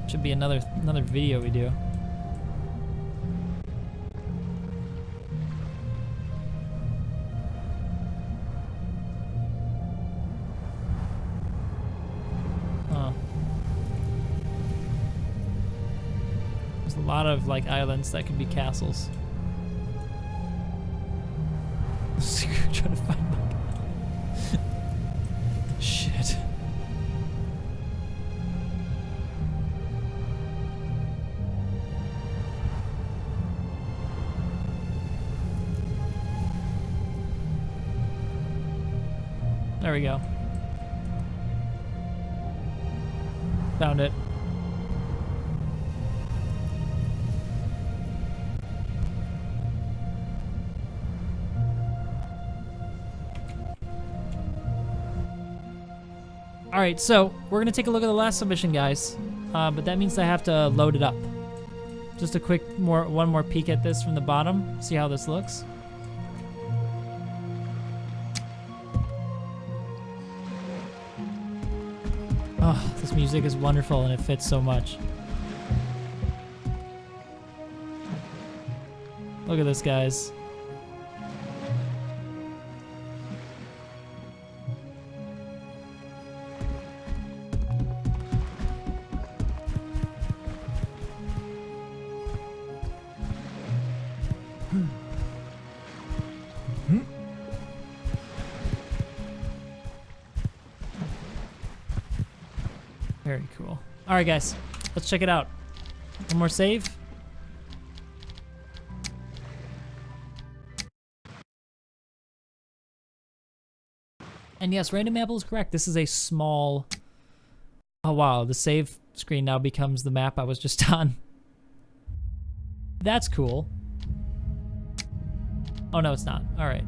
Speaker 1: Should be another video we do. A lot of like islands that could be castles. Trying to find my shit. There we go. Found it. All right, so we're gonna take a look at the last submission, guys, but that means I have to load it up. Just a quick one more peek at this from the bottom, see how this looks. Oh, this music is wonderful and it fits so much. Look at this, guys. Very cool. All right, guys, let's check it out. One more save. And yes, Random Apple is correct. This is a small... Oh, wow. The save screen now becomes the map I was just on. That's cool. Oh, no, it's not. All right.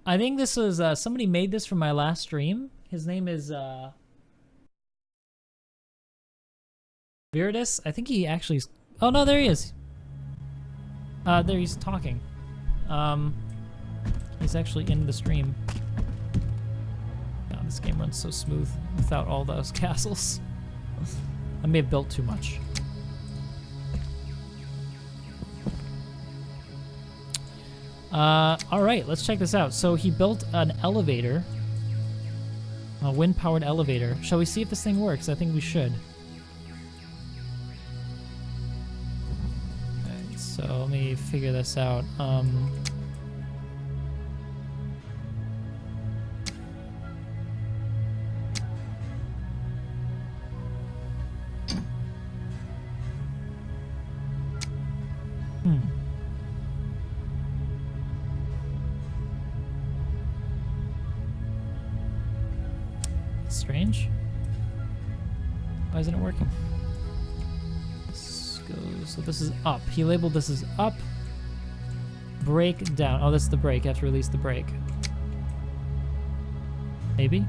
Speaker 1: I think this was, somebody made this from my last stream. His name is, Viridis. I think he actually, oh no, there he is. There he's talking. He's actually in the stream. God, this game runs so smooth without all those castles. I may have built too much. All right, let's check this out. So he built an elevator, a wind-powered elevator. Shall we see if this thing works? I think we should. Alright, so let me figure this out. Strange. Why isn't it working? This goes, so this is up. He labeled this as up. Brake down. Oh, this is the brake. I have to release the brake. Maybe?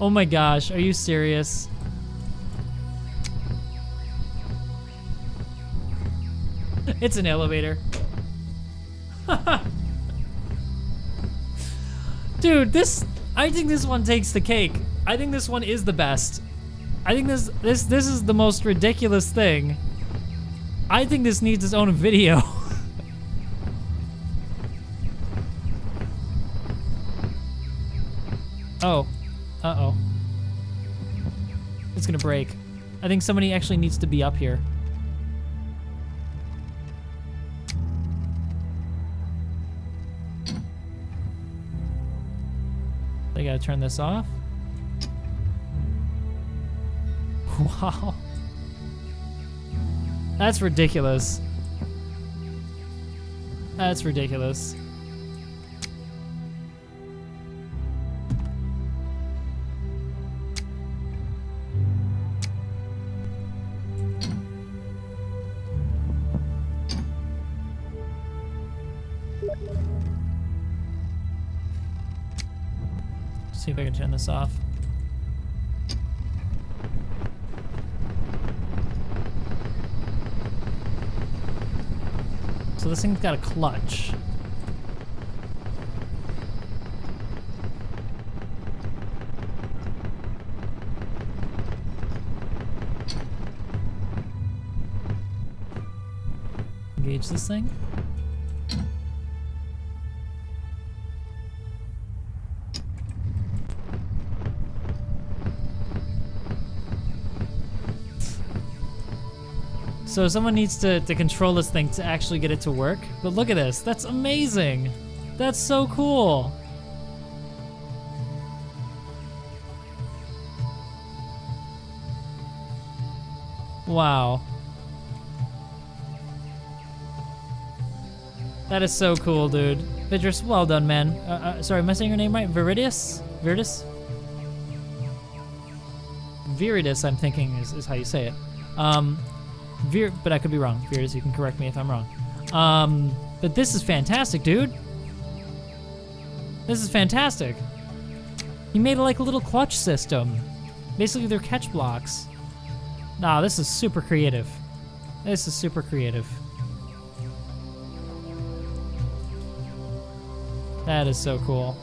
Speaker 1: Oh my gosh, are you serious? It's an elevator. Dude, I think this one takes the cake. I think this one is the best. I think this is the most ridiculous thing. I think this needs its own video. Oh. Uh-oh. It's gonna break. I think somebody actually needs to be up here. I gotta turn this off. Wow. That's ridiculous. That's ridiculous. See if I can turn this off. So this thing's got a clutch. Engage this thing. So someone needs to control this thing to actually get it to work. But look at this. That's amazing. That's so cool. Wow. That is so cool, dude. Vidrus, well done, man. Sorry, am I saying your name right? Viridis? Viridis? Viridis, I'm thinking, is how you say it. But I could be wrong. Viridis, you can correct me if I'm wrong. But this is fantastic, dude. This is fantastic. You made like a little clutch system. Basically, they're catch blocks. Nah, this is super creative. This is super creative. That is so cool.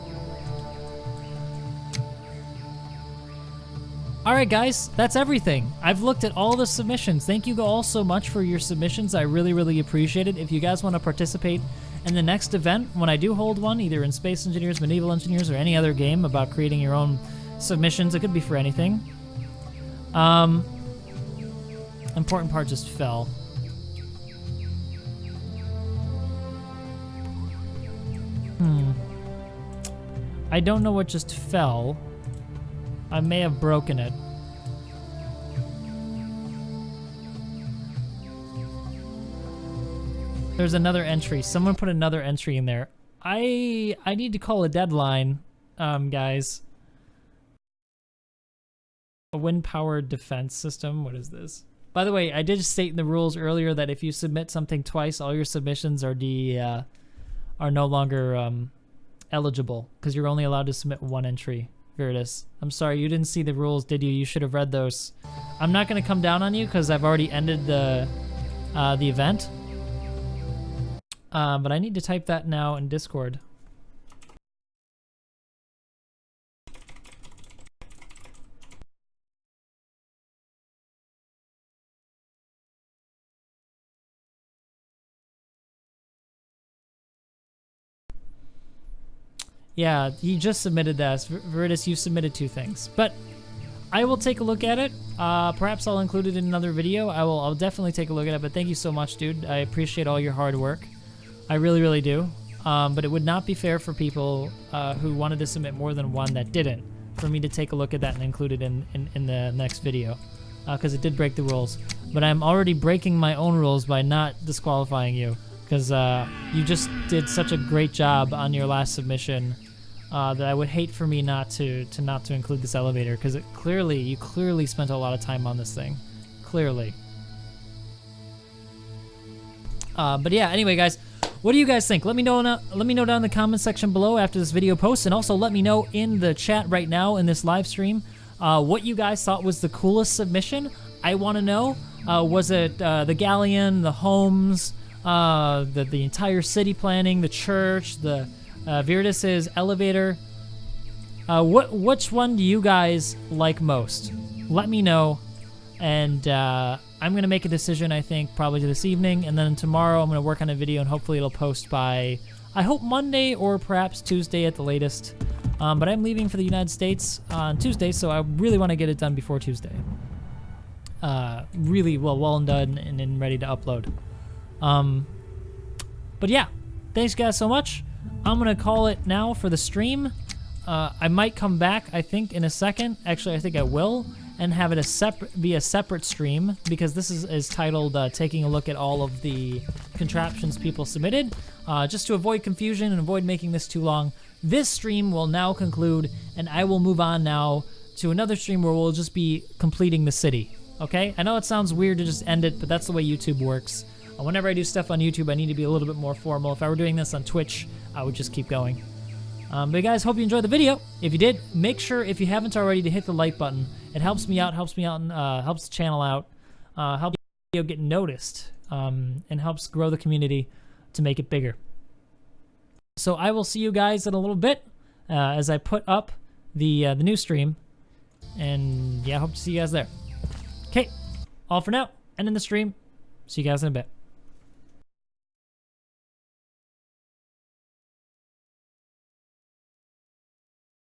Speaker 1: Alright guys, that's everything. I've looked at all the submissions. Thank you all so much for your submissions. I really, really appreciate it. If you guys want to participate in the next event, when I do hold one, either in Space Engineers, Medieval Engineers, or any other game about creating your own submissions, it could be for anything. Important part just fell. I don't know what just fell. I may have broken it. There's another entry. Someone put another entry in there. I need to call a deadline, guys. A wind-powered defense system. What is this? By the way, I did state in the rules earlier that if you submit something twice, all your submissions are no longer eligible, because you're only allowed to submit one entry. Viridis. I'm sorry, you didn't see the rules, did you? You should have read those. I'm not gonna come down on you because I've already ended the event. But I need to type that now in Discord. Yeah, he just submitted that. Viridis, you submitted 2 things. But I will take a look at it. Perhaps I'll include it in another video. I'll definitely take a look at it, but thank you so much, dude. I appreciate all your hard work. I really, really do. But it would not be fair for people who wanted to submit more than one that didn't, for me to take a look at that and include it in the next video, because it did break the rules. But I'm already breaking my own rules by not disqualifying you, because you just did such a great job on your last submission. That I would hate for me not to include this elevator, because you clearly spent a lot of time on this thing, clearly. But yeah, anyway, guys, what do you guys think? Let me know down in the comment section below after this video posts, and also let me know in the chat right now in this live stream what you guys thought was the coolest submission. I want to know. Was it the galleon, the homes, the entire city planning, the church, the Viridis' elevator? Which one do you guys like most? Let me know, and I'm gonna make a decision, I think, probably this evening, and then tomorrow I'm gonna work on a video, and hopefully it'll post by, I hope, Monday or perhaps Tuesday at the latest. But I'm leaving for the United States on Tuesday, so I really want to get it done before Tuesday. Really well and done and ready to upload. But yeah, thanks guys so much. I'm gonna call it now for the stream. I might come back, I think, in a second. Actually, I think I will, and have it be a separate stream, because this is titled taking a look at all of the contraptions people submitted. Just to avoid confusion and avoid making this too long, this stream will now conclude, and I will move on now to another stream where we'll just be completing the city. Okay? I know it sounds weird to just end it, but that's the way YouTube works. Whenever I do stuff on YouTube, I need to be a little bit more formal. If I were doing this on Twitch, I would just keep going. But guys, hope you enjoyed the video. If you did, make sure, if you haven't already, to hit the like button. It helps me out, and helps the channel out, helps the video get noticed, and helps grow the community to make it bigger. So I will see you guys in a little bit as I put up the new stream, and yeah, I hope to see you guys there. Okay, all for now, end in the stream. See you guys in a bit.